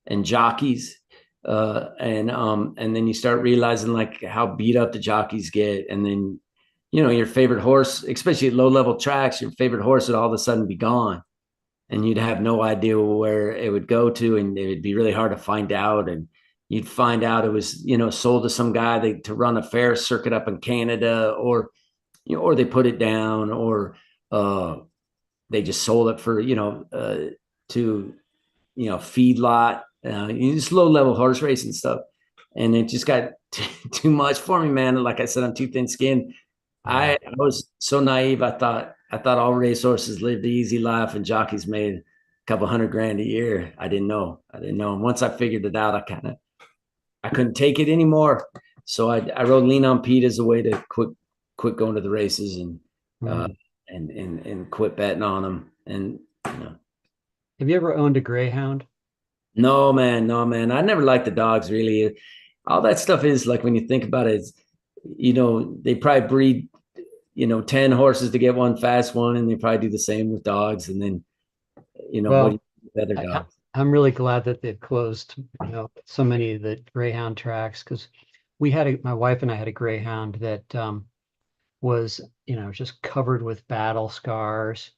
and jockeys. And then you start realizing like how beat up the jockeys get. And then, your favorite horse, especially at low level tracks, your favorite horse would all of a sudden be gone and you'd have no idea where it would go to, and it would be really hard to find out. And you'd find out it was sold to some guy to run a fair circuit up in Canada, or they put it down, or uh, they just sold it for to feedlot, just low level horse racing stuff. And it just got too much for me, man. Like I said, I'm too thin skinned. Yeah. I was so naive. I thought all racehorses lived the easy life and jockeys made a couple $100,000 a year. I didn't know. And once I figured it out, I couldn't take it anymore. So I rode Lean on Pete as a way to quit going to the races uh, Mm. and quit betting on them. And Have you ever owned a greyhound? no, man, no, man. I never liked the dogs really. All that stuff is like when you think about it, they probably breed 10 horses to get one fast one, and they probably do the same with dogs. And then, what do Well, you do with other I, dogs? I'm really glad that they've closed, so many of the greyhound tracks, because my wife and I had a greyhound that was, just covered with battle scars,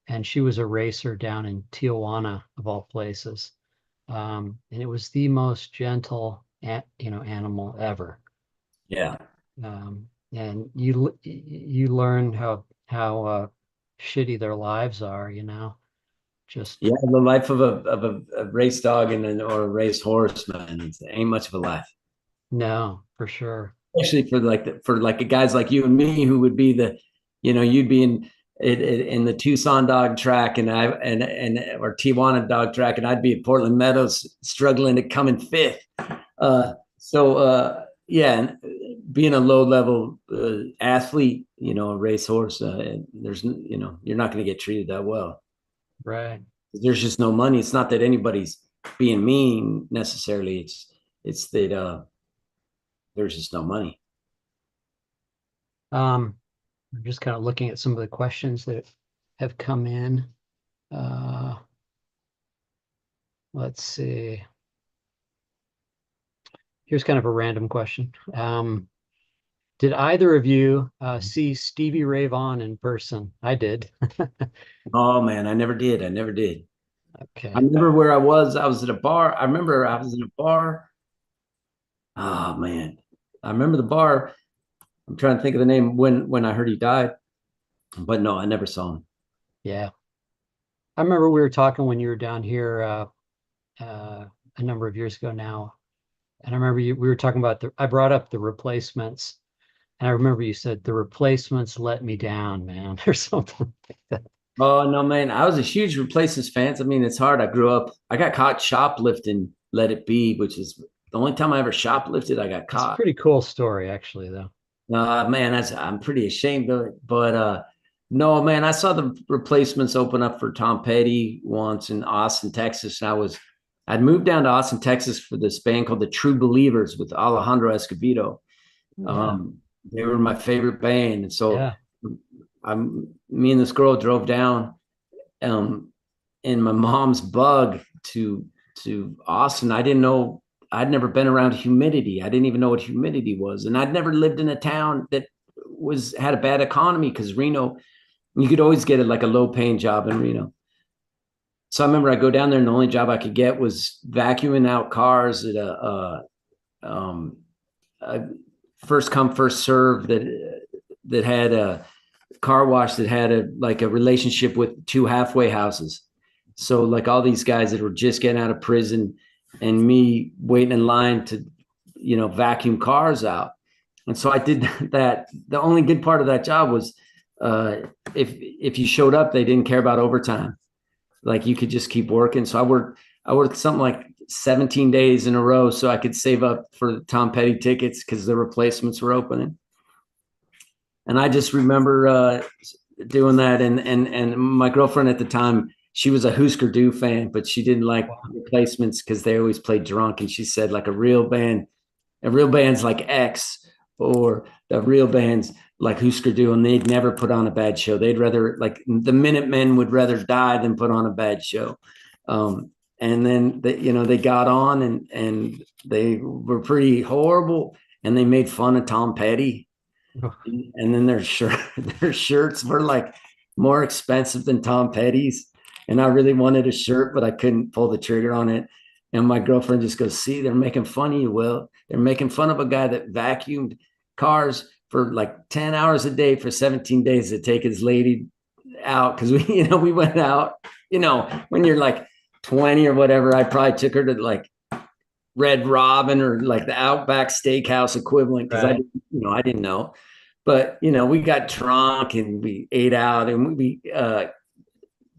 and she was a racer down in Tijuana, of all places. And it was the most gentle, animal ever. Yeah. And you learn how shitty their lives are, just Yeah. The life of a race dog or a race horse, man, it ain't much of a life. no, for sure. Especially for guys like you and me who would be you'd be in the Tucson dog track, and or Tijuana dog track, and I'd be at Portland Meadows struggling to come in fifth. Yeah, and being a low level athlete, a racehorse, you're not going to get treated that well. Right. There's just no money. It's not that anybody's being mean necessarily. It's that there's just no money. I'm just kind of looking at some of the questions that have come in. Uh, let's see. Here's kind of a random question. Did either of you see Stevie Ray Vaughan in person? I did. Oh man, I never did. I never did. I Okay. remember where I was. I was at a bar. I remember I was in a bar. Oh man, I remember the bar. I'm trying to think of the name when I heard he died, but no, I never saw him. Yeah. I remember we were talking when you were down here a number of years ago now. And I remember we were talking about I brought up the Replacements. And I remember you said the Replacements let me down, man, or something like that. Oh no, man! I was a huge Replaces fan. I mean, it's hard. I got caught shoplifting Let It Be, which is the only time I ever shoplifted. I got It's a caught. pretty cool story, actually, though. Man, I'm pretty ashamed of it. But no, man, I saw the Replacements open up for Tom Petty once in Austin, Texas, and I'd moved down to Austin, Texas for this band called the True Believers with Alejandro Escovedo. Yeah, Um, they were my favorite band, and so yeah. me and this girl drove down um, in my mom's bug to Austin. I didn't know. I'd never been around humidity. I didn't even know what humidity was, and I'd never lived in a town that was had a bad economy because Reno, you could always get like a low paying job in Reno. So I remember I go down there, and the only job I could get was vacuuming out cars at um, a first come first serve that had a car wash that had a like a relationship with two halfway houses. So like all these guys that were just getting out of prison and me waiting in line to, vacuum cars out. And so I did that. The only good part of that job was uh, if you showed up, they didn't care about overtime. Like you could just keep working. So I worked something like 17 days in a row so I could save up for Tom Petty tickets because the Replacements were opening. And I just remember doing that. And my girlfriend at the time, she was a Husker Du fan, but she didn't like Wow. Replacements because they always played drunk. And she said like a real band's like X, or the real band's like Husker Du, and they'd never put on a bad show. They'd rather like the Minutemen would rather die than put on a bad show. And then they got on and they were pretty horrible, and they made fun of Tom Petty, and then their shirts were like more expensive than Tom Petty's. And I really wanted a shirt, but I couldn't pull the trigger on it. And my girlfriend just goes, "See, they're making fun of you, Will. They're making fun of a guy that vacuumed cars for like 10 hours a day for 17 days to take his lady out." Cause we went out, when you're like 20 or whatever. I probably took her to like Red Robin or like the Outback Steakhouse equivalent. Cause Right. I didn't know. But we got drunk and we ate out, and we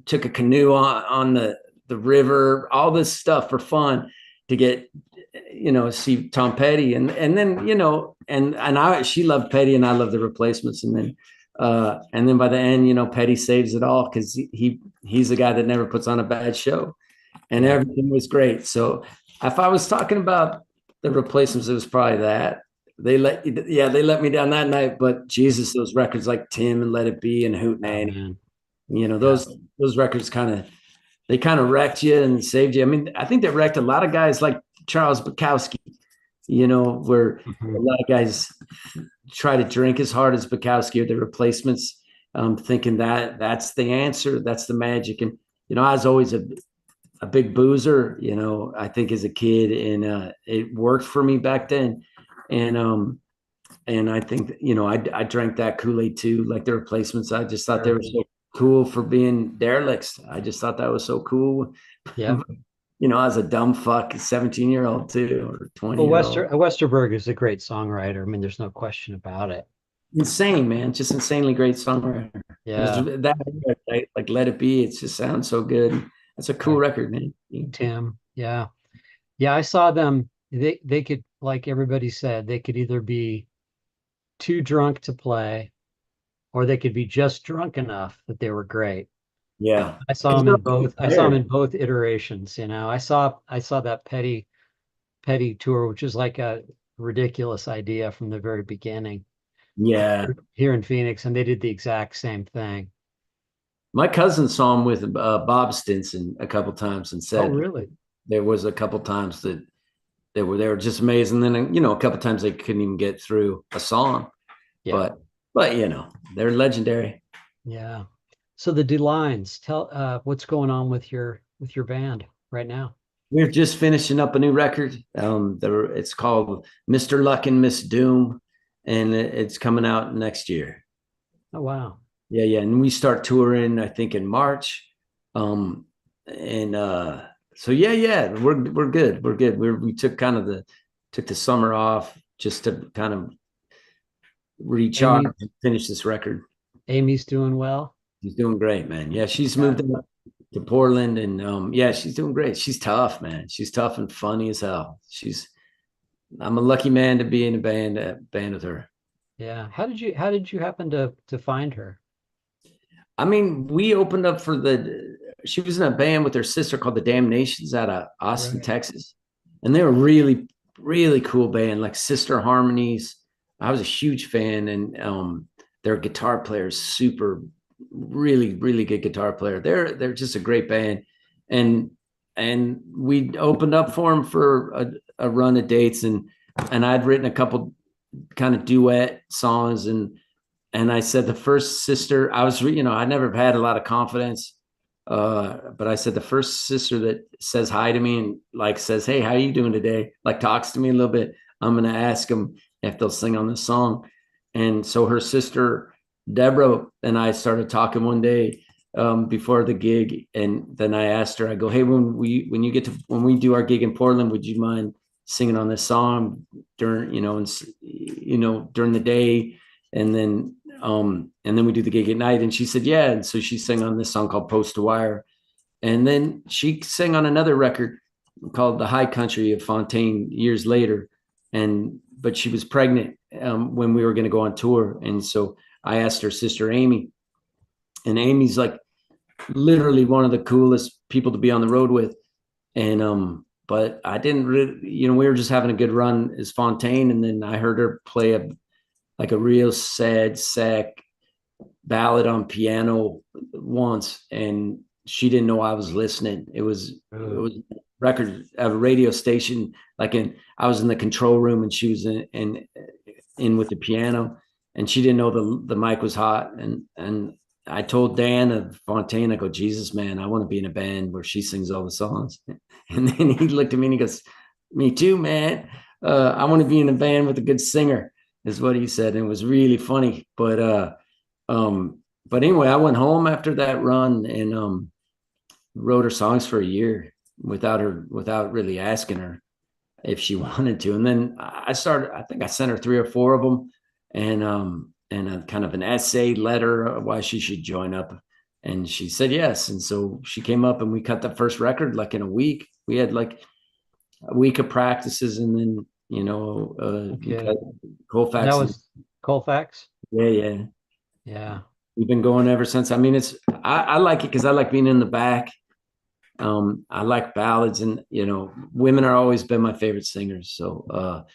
took a canoe on the river, all this stuff for fun to get see Tom Petty, and then and I she loved Petty and I loved the Replacements, and then by the end Petty saves it all because he's the guy that never puts on a bad show, and Yeah. everything was great. So if I was talking about the Replacements, it was probably that. They let me down that night, but Jesus, those records like Tim and Let It Be and Hoot Oh Nanny, man. Yeah. those records kind of wrecked you and saved you. I mean, I think they wrecked a lot of guys like Charles Bukowski, where a Mhm. lot of guys try to drink as hard as Bukowski or the Replacements, thinking that that's the answer, that's the magic. And I was always a big boozer, I think as a kid, and it worked for me back then. And I think I drank that Kool-Aid too, like the Replacements. I just thought they Sure. were so cool for being derelicts. I just thought that was so cool. Yep. I was a dumb fuck 17-year-old too, or Well, 20-year-old. Westerberg is a great songwriter. I mean, there's no question about it. Insane, man. Just insanely great songwriter. There's Yeah. that like Let It Be. It just sounds so good. That's a cool Right. record, man. Tim. Yeah. Yeah. I saw them. They could, like everybody said, they could either be too drunk to play, or they could be just drunk enough that they were great. Yeah. I saw It's them in not both. I saw them in fair. both iterations. I saw that Petty tour, which is like a ridiculous idea from the very beginning Yeah. here in Phoenix, and they did the exact same thing. My cousin saw him with Bob Stinson a couple times and Oh, said really? there was a couple times that they were just amazing. Then a couple times they couldn't even get through a song, Yeah. but they're legendary. Yeah. So the D-Lines, tell what's going on with your band right now. We're just finishing up a new record. It's called Mr. Luck and Miss Doom, and it's coming out next year. Oh, wow. Yeah, yeah, and we start touring, I think, in March. And so yeah, we're good. We're good. We took the summer off just to kind of recharge Amy, and finish this record. Amy's doing well. She's doing great, man. Yeah, she's Yeah. moved up to Portland, and yeah, she's doing great. She's tough, man. She's tough and funny as hell. I'm a lucky man to be in a band with her. Yeah. How did you happen to find her? I mean, we opened up for she was in a band with her sister called the Damnations out of Austin, Right. Texas. And they were really, really cool band, like Sister Harmonies. I was a huge fan, and their guitar player is super, really, really good guitar player. They're just a great band. And we opened up for them for a run of dates, and I'd written a couple kind of duet songs, and I said the first sister, I never had a lot of confidence. But I said the first sister that says hi to me and like says, "Hey, how you doing today?" Like talks to me a little bit. I'm gonna ask them if they'll sing on this song. And so her sister Deborah and I started talking one day before the gig, and then I asked her, I go, "Hey, when we do our gig in Portland, would you mind singing on this song during during the day?" And then we do the gig at night. And she said, yeah. And so she sang on this song called Post to Wire. And then she sang on another record called The High Country of Fontaine years later. But she was pregnant when we were going to go on tour. And so I asked her sister, Amy, and Amy's like literally one of the coolest people to be on the road with. But I didn't really, we were just having a good run as Fontaine. And then I heard her play a real sad sack ballad on piano once, and she didn't know I was listening. It was record of a radio station, I was in the control room and she was in with the piano, and she didn't know the mic was hot. And I told Dan of Fontaine, I go, Jesus, man, I want to be in a band where she sings all the songs. And then he looked at me and he goes, me too, man. I want to be in a band with a good singer, is what he said. And it was really funny. But anyway, I went home after that run and wrote her songs for a year without really asking her if she wanted to. And then I think I sent her 3 or 4 of them, and a kind of an essay letter why she should join up. And she said yes. And so she came up and we cut the first record like in a week. We had like a week of practices, and then we Okay. cut And that Colfax. And was Colfax? yeah, yeah. Yeah. We've been going ever since. I mean, I like it because I like being in the back. I like ballads, and women are always been my favorite singers. So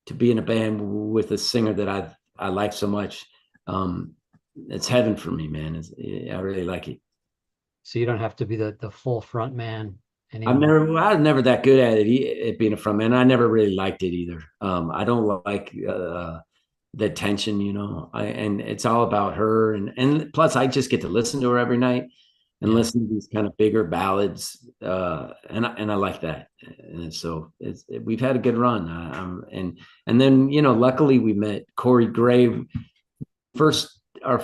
to be in a band with a singer that I like so much, it's heaven for me, man. I really like it. So you don't have to be the full front man I've anymore. never I was never that good at it being a frontman. I never really liked it either. I don't like the tension, and it's all about her, and plus I just get to listen to her every night and Yeah. listen to these kind of bigger ballads, and I like that. And so we've had a good run, and then luckily we met Corey Gray first. Our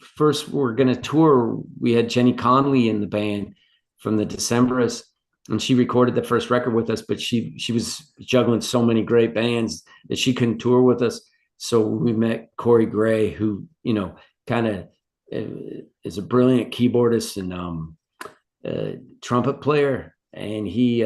first we're going to tour. We had Jenny Conley in the band from the Decemberists, and she recorded the first record with us, but she was juggling so many great bands that she couldn't tour with us. So we met Corey Gray, who kind of is a brilliant keyboardist and trumpet player, and he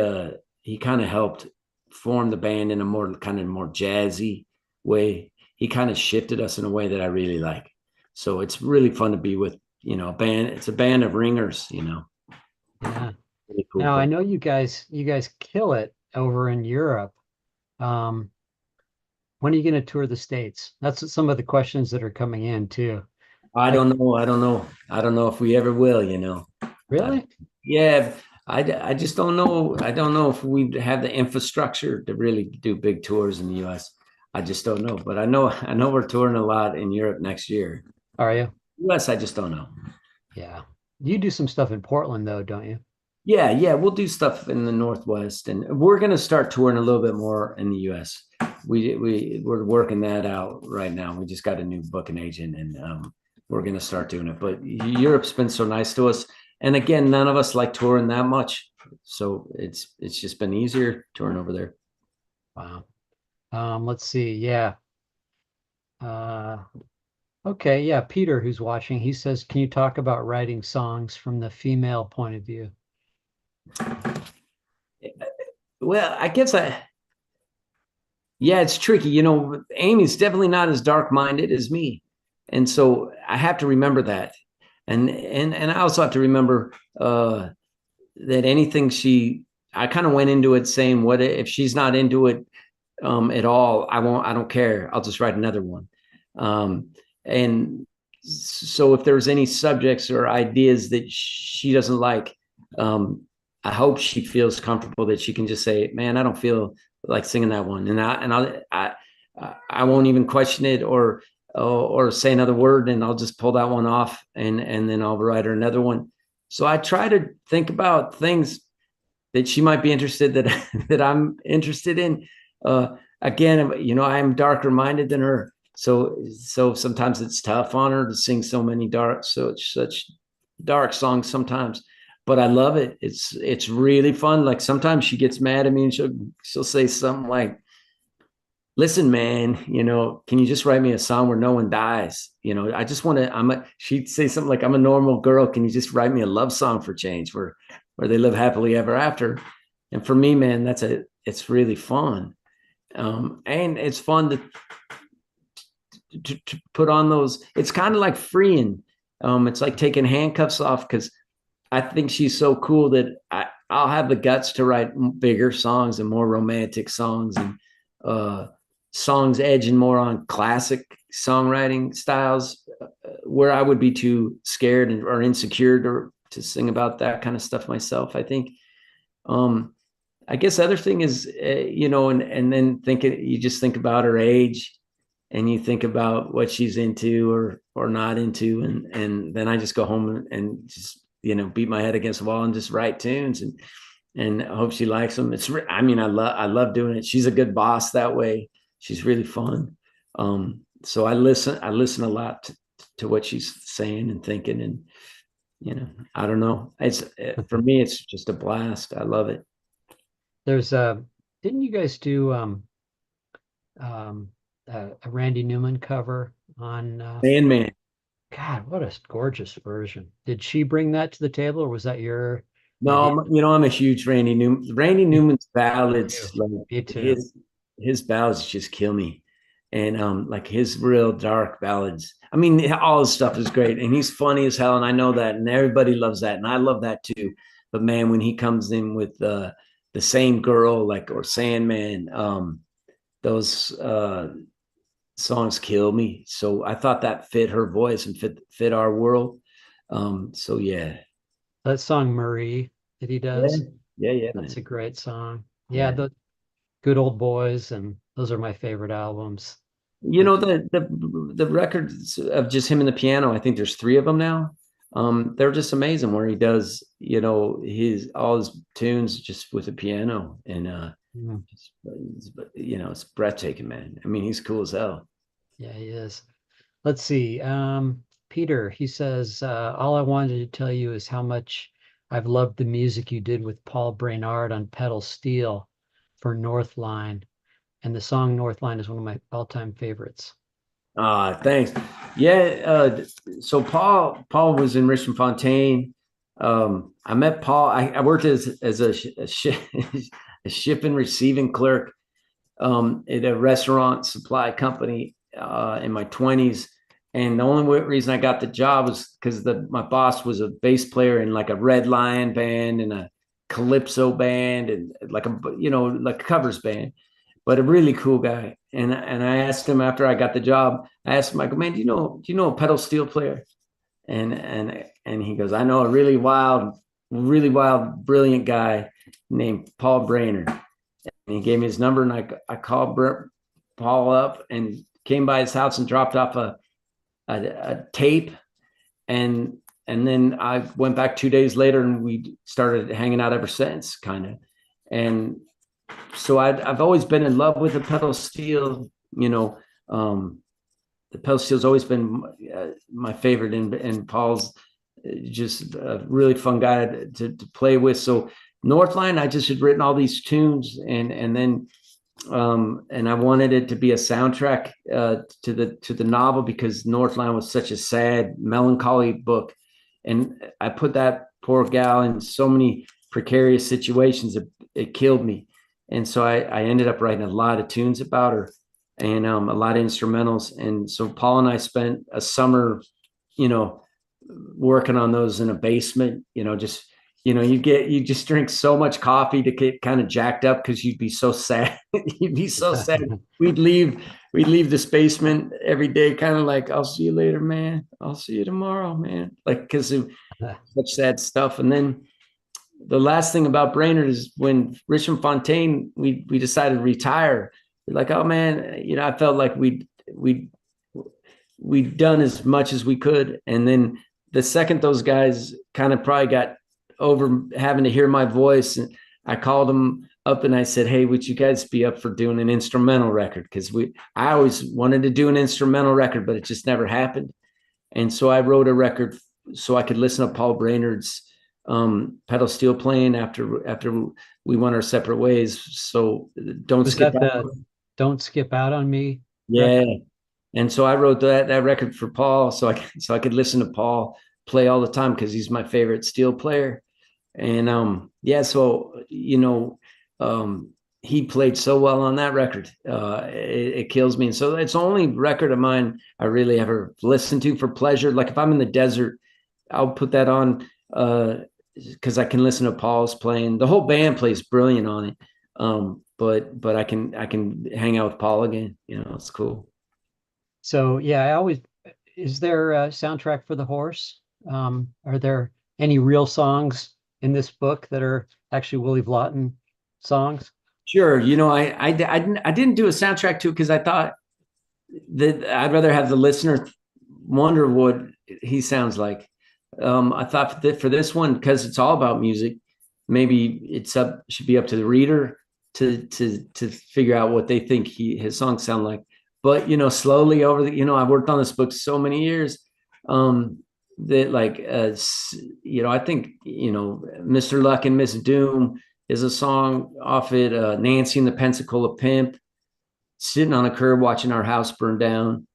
kind of helped form the band in a more jazzy way. He kind of shifted us in a way that I really like. So it's really fun to be with a band. It's a band of ringers. Yeah. Really cool Now I band. know you guys kill it over in Europe. Um, when are you going to tour the States? That's some of the questions that are coming in too. I Like, don't know. I don't know. I don't know if we ever will. I, really? yeah, I just don't know. I don't know if we have the infrastructure to really do big tours in the U.S. I just don't know. But I know we're touring a lot in Europe next year. Are you? U.S. I just don't know. Yeah. You do some stuff in Portland though, don't you? Yeah, yeah, we'll do stuff in the Northwest, and we're going to start touring a little bit more in the U.S. We're working that out right now. We just got a new booking agent, and we're going to start doing it. But Europe's been so nice to us, and again, none of us like touring that much, so it's just been easier touring over there. Wow. Let's see. Yeah. Uh, Okay, yeah, Peter, who's watching, he says, can you talk about writing songs from the female point of view? Well, I guess yeah, it's tricky. Amy's definitely not as dark-minded as me. And so I have to remember that. And I also have to remember that I kind of went into it saying, what if she's not into it at all? I don't care. I'll just write another one. And so if there's any subjects or ideas that she doesn't like, I hope she feels comfortable that she can just say, man, I don't feel like singing that one. And I won't even question it or say another word, and I'll just pull that one off, and then I'll write her another one. So I try to think about things that she might be interested that that I'm interested in. Again, I'm darker minded than her, so sometimes it's tough on her to sing so many such dark songs sometimes. But I love it. It's really fun. Like sometimes she gets mad at me and she'll say something like, listen, man, can you just write me a song where no one dies? I just want to, she'd say something like, I'm a normal girl. Can you just write me a love song for change where they live happily ever after? And for me, man, it's really fun. And it's fun to put on those. It's kind of like freeing. It's like taking handcuffs off, because I think she's so cool that I'll have the guts to write bigger songs and more romantic songs, and songs edging more on classic songwriting styles, where I would be too scared or insecure to sing about that kind of stuff myself, I think. I guess the other thing is, and then you just think about her age, and you think about what she's into or not into, and then I just go home and just beat my head against the wall and just write tunes, and I hope she likes them. I love doing it. She's a good boss that way. She's really fun. So I listen a lot to what she's saying and thinking, and I don't know. For me, it's just a blast. I love it. There's didn't you guys do um a Randy Newman cover on Man. God, what a gorgeous version. Did she bring that to the table or was that your idea? No, I'm a huge Randy Me Newman's too. ballads, like Me too. his ballads just kill me. And like his real dark ballads. I mean, all his stuff is great, and he's funny as hell, and I know that, and everybody loves that, and I love that too. But man, when he comes in with the same girl, like, or Sandman, those songs kill me. So I thought that fit her voice and fit our world. So yeah. That song Marie that he Yeah, does, yeah, that's man. a great song. Yeah, Yeah. the Good Old Boys, and those are my favorite albums. You That know, the records of just him and the piano, I think there's three of them now. They're just amazing, where he does, his all his tunes just with the piano, and mm, it's breathtaking, man. I mean, he's cool as hell. yeah, he is. Let's see. Peter, he says, all I wanted to tell you is how much I've loved the music you did with Paul Brainard on pedal steel for Northline. And the song Northline is one of my all-time favorites. Thanks. Yeah. So Paul was in Richmond Fontaine. I met Paul. I worked as a ship and receiving clerk at a restaurant supply company in my 20s. And the only reason I got the job was because my boss was a bass player in like a Red Lion band and a calypso band and like like a covers band, but a really cool guy. And I asked him after I got the job, I asked him, I go, man, do you know a pedal steel player? And he goes, I know a really wild, brilliant guy named Paul Brainerd. And he gave me his number, and I called Paul up and came by his house and dropped off a tape, and then I went back 2 days later, and we started hanging out ever since, kind of. And so I've always been in love with the pedal steel. The pedal steel's always been my favorite, and Paul's just a really fun guy to play with. So Northline, I just had written all these tunes, and then And I wanted it to be a soundtrack to the novel because Northland was such a sad, melancholy book, and I put that poor gal in so many precarious situations. It killed me, and so I ended up writing a lot of tunes about her, and a lot of instrumentals. And so Paul and I spent a summer, you know, working on those in a basement. Just you just drink so much coffee to get kind of jacked up because you'd be so sad. You'd be so sad. We'd leave we'd leave this basement every day, kind of like, I'll see you later, man. I'll see you tomorrow, man. Like, because of such sad stuff. And then the last thing about Brainerd is when Richmond Fontaine, we decided to retire. We're like, oh man, I felt like we'd done as much as we could. And then the second those guys kind of probably got over having to hear my voice, and I called them up and I said, hey, would you guys be up for doing an instrumental record? Because I always wanted to do an instrumental record, but it just never happened. And so I wrote a record so I could listen to Paul Brainerd's pedal steel playing after we went our separate ways. So don't Was skip that out. the Don't Skip Out on Me Yeah. record? And so I wrote that record for Paul so I could listen to Paul play all the time because he's my favorite steel player. And yeah, so he played so well on that record. It kills me. And so it's the only record of mine I really ever listened to for pleasure. Like if I'm in the desert, I'll put that on because I can listen to Paul's playing. The whole band plays brilliant on it. But I can hang out with Paul again. It's cool. So yeah, is there a soundtrack for the horse? Are there any real songs in this book that are actually Willy Vlautin songs? Sure. I didn't do a soundtrack to it because I thought that I'd rather have the listener wonder what he sounds like. I thought for this one, because it's all about music, maybe should be up to the reader to figure out what they think his songs sound like. But slowly over I've worked on this book so many years, that like I think Mr. Luck and Miss Doom is a song off it. Nancy and the Pensacola Pimp, sitting on a curb watching our house burn down.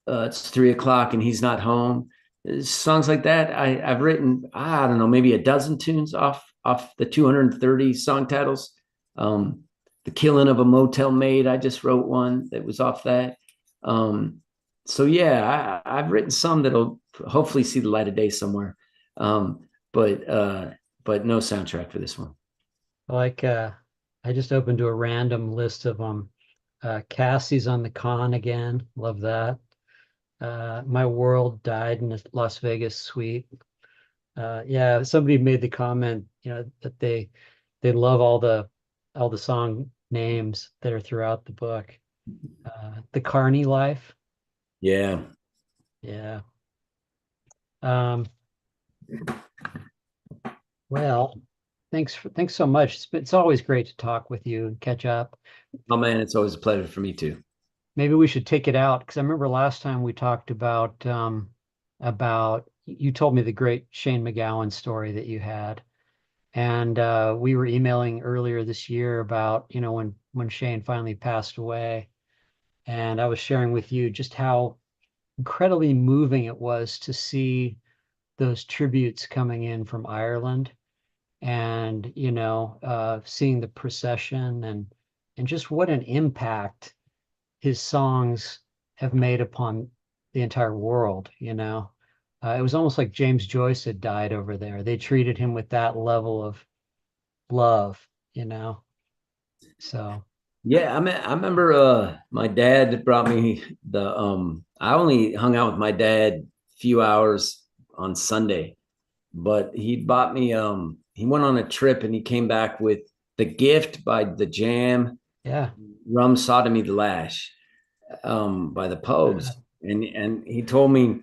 It's 3 o'clock and he's not home. Songs like that. I've written, I don't know, maybe a dozen tunes off the 230 song titles. The Killing of a Motel Maid, I just wrote one that was off that. So yeah, I've written some that'll hopefully see the light of day somewhere. But no soundtrack for this one. Like I just opened to a random list of them. Cassie's on the Con again. Love that. My World Died in a Las Vegas suite. Yeah, somebody made the comment, that they love all the song names that are throughout the book. The Carney Life. Yeah. Yeah. Um, well, thanks so much. It's always great to talk with you and catch up. Oh man, it's always a pleasure for me too. Maybe we should take it out because I remember last time we talked about you told me the great Shane MacGowan story that you had, and we were emailing earlier this year about when Shane finally passed away, and I was sharing with you just how incredibly moving it was to see those tributes coming in from Ireland, and seeing the procession and just what an impact his songs have made upon the entire world. It was almost like James Joyce had died over there. They treated him with that level of love, so Yeah, I remember my dad brought me I only hung out with my dad a few hours on Sunday, but he bought me he went on a trip and he came back with The Gift by The Jam, yeah. Rum Sodomy the Lash by the Pogues. And he told me,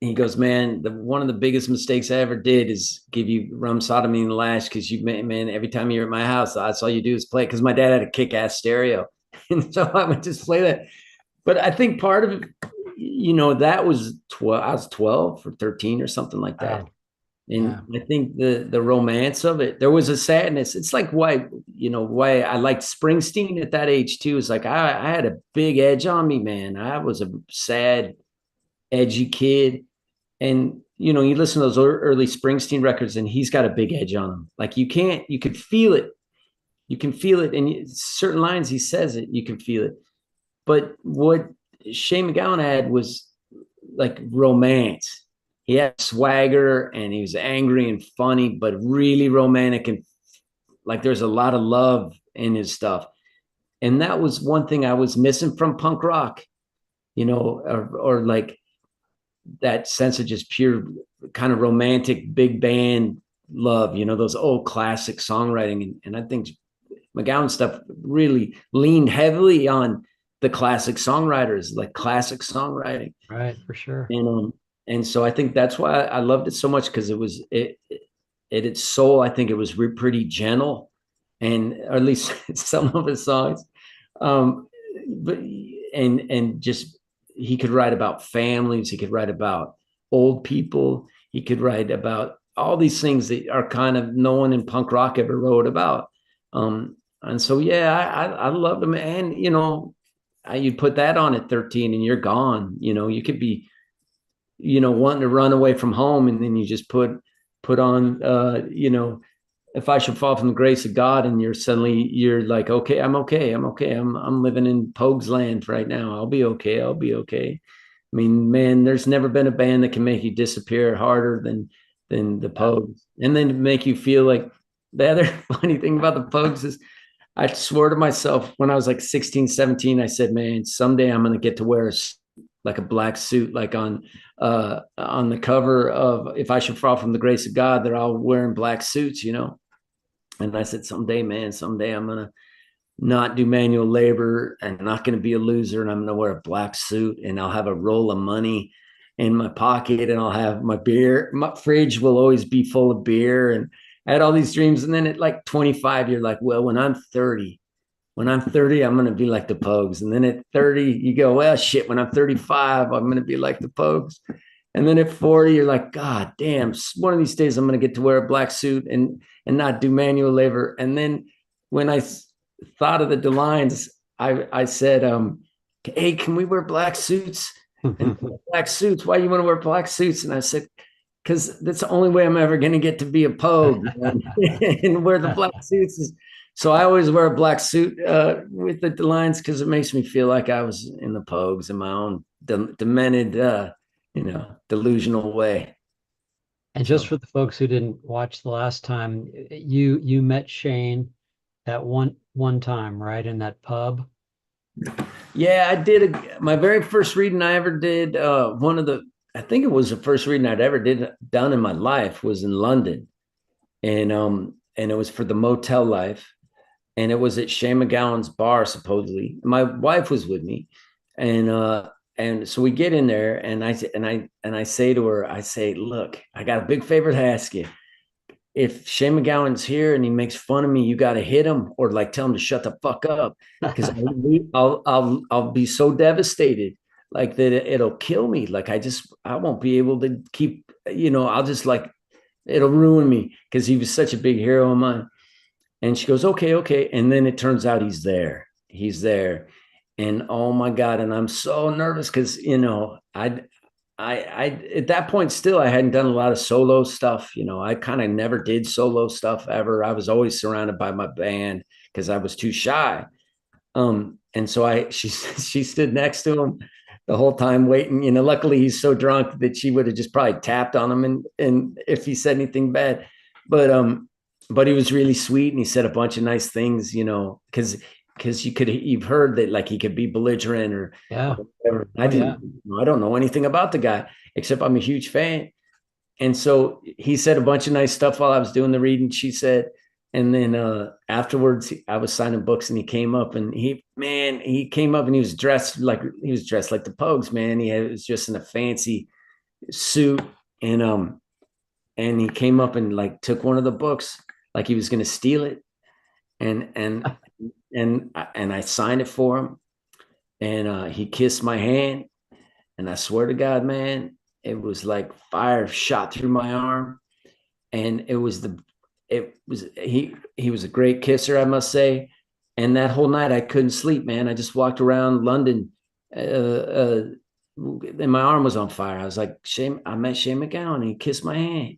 he goes, man, one of the biggest mistakes I ever did is give you Rum Sodomy and the Lash because man, every time you're at my house, that's all you do is play. Because my dad had a kick-ass stereo, and so I would just play that. But I think part of it, that was 12. I was 12 or 13 or something like that. Wow. And Yeah. I think the romance of it, there was a sadness. It's like why I liked Springsteen at that age too. Is like I had a big edge on me, man. I was a sad, edgy kid. And you listen to those early Springsteen records, and he's got a big edge on him. Like you could feel it. You can feel it. And certain lines he says it, you can feel it. But what Shane MacGowan had was like romance. He had swagger and he was angry and funny, but really romantic, and like there's a lot of love in his stuff. And that was one thing I was missing from punk rock, or like that sense of just pure kind of romantic big band love, those old classic songwriting. And I think McGowan stuff really leaned heavily on the classic songwriters, like classic songwriting. Right, for sure. And so I think that's why I loved it so much, because its soul, I think it was pretty gentle, and or at least some of his songs. Um, but and just he could write about families, he could write about old people, he could write about all these things that are kind of no one in punk rock ever wrote about. And so yeah, I loved him, and you put that on at 13 and you're gone. You could be wanting to run away from home, and then you just put on if I should fall from the grace of God, and you're like, okay, I'm living in Pogues land right now. I'll be okay. I mean, man, there's never been a band that can make you disappear harder than the Yeah. Pogues, and then make you feel like the other funny thing about the Pogues is I swore to myself when I was like 16, 17, I said, man, someday I'm going to get to wear like a black suit, like on the cover of If I Should Fall from the Grace of God, they're all wearing black suits, And I said, someday I'm going to not do manual labor and not going to be a loser. And I'm going to wear a black suit, and I'll have a roll of money in my pocket, and I'll have my beer. My fridge will always be full of beer. And I had all these dreams. And then at like 25, you're like, well, when I'm 30, I'm going to be like the Pogues. And then at 30, you go, well, shit, when I'm 35, I'm going to be like the Pogues. And then at 40, you're like, God damn, one of these days I'm going to get to wear a black suit and not do manual labor. And then when I thought of the lines, I said, hey, can we wear black suits? And black suits, why do you want to wear black suits? And I said, because that's the only way I'm ever going to get to be a Pogue and wear the black suits. So I always wear a black suit with the lines, because it makes me feel like I was in the Pogues in my own demented, delusional way. And just So for the folks who didn't watch the last time, you met Shane that one time, right, in that pub. yeah, I did my very first reading I ever did. I think it was the first reading I'd ever done in my life was in London, and it was for the Motel Life, and it was at Shane MacGowan's bar supposedly. My wife was with me, and so we get in there, and I say to her, I say, look, I got a big favor to ask you. If Shane MacGowan's here and he makes fun of me, you got to hit him or like tell him to shut the fuck up, because I'll be so devastated, like that it'll kill me. Like I won't be able to keep, I'll just like it'll ruin me, because he was such a big hero of mine. And she goes, okay, okay. And then it turns out he's there. And oh my God. And I'm so nervous because, I at that point still I hadn't done a lot of solo stuff. I kind of never did solo stuff ever. I was always surrounded by my band because I was too shy. And so she stood next to him the whole time waiting. Luckily he's so drunk that she would have just probably tapped on him and if he said anything bad. But he was really sweet, and he said a bunch of nice things, because you've heard that like he could be belligerent or Yeah. whatever. Oh yeah. I don't know anything about the guy except I'm a huge fan. And so he said a bunch of nice stuff while I was doing the reading, she said. And then afterwards I was signing books, and he came up, and he came up, and he was dressed like the Pogues, man. Was just in a fancy suit, and he came up and like took one of the books like he was going to steal it, and and I signed it for him, and he kissed my hand, and I swear to God, man, it was like fire shot through my arm, and he was a great kisser, I must say. And that whole night I couldn't sleep, man. I just walked around London, and my arm was on fire. I was like, Shane, I met Shane MacGowan, and he kissed my hand.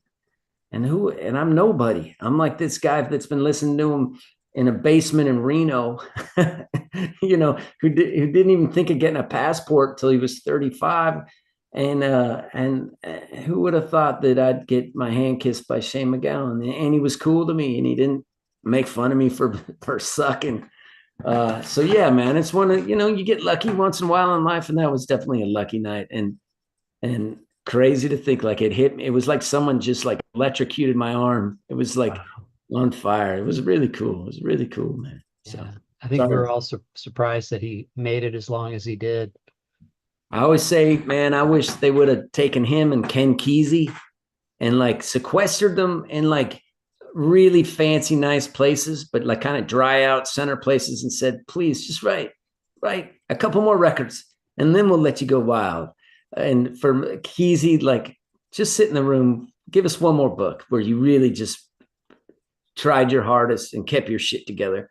And I'm nobody. I'm like this guy that's been listening to him in a basement in Reno, who didn't even think of getting a passport till he was 35. And who would have thought that I'd get my hand kissed by Shane MacGowan? And he was cool to me, and he didn't make fun of me for sucking. So yeah, man, it's one of, you get lucky once in a while in life, and that was definitely a lucky night. And crazy to think, like, it hit me. It was like someone just like electrocuted my arm. It was like Wow. on fire. It was really cool. It was really cool, man. So Yeah. I think we sorry. were all surprised that he made it as long as he did. I always say, man, I wish they would have taken him and Ken Kesey and like sequestered them in like really fancy, nice places, but like kind of dry out center places, and said, please just write a couple more records, and then we'll let you go wild. And for Kesey, like, just sit in the room, give us one more book where you really just tried your hardest and kept your shit together.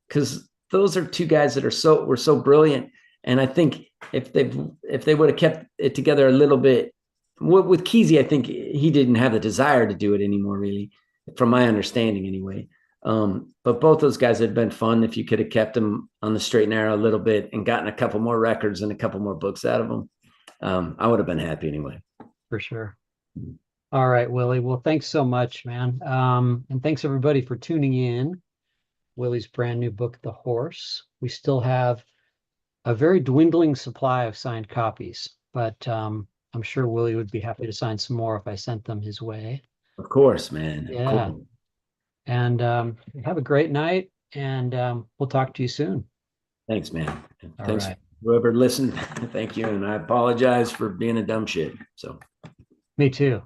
Because those are two guys that were so brilliant. And I think if they would have kept it together a little bit, with Kesey, I think he didn't have the desire to do it anymore, really, from my understanding, anyway. But both those guys had been fun if you could have kept them on the straight and narrow a little bit and gotten a couple more records and a couple more books out of them. I would have been happy anyway. For sure. All right, Willie. Well, thanks so much, man. And thanks everybody for tuning in. Willie's brand new book, The Horse. We still have a very dwindling supply of signed copies, but I'm sure Willie would be happy to sign some more if I sent them his way. Of course, man. Of Yeah. course. And have a great night, and we'll talk to you soon. Thanks, man. All Thanks, right. whoever listened. Thank you. And I apologize for being a dumb shit. So Me too.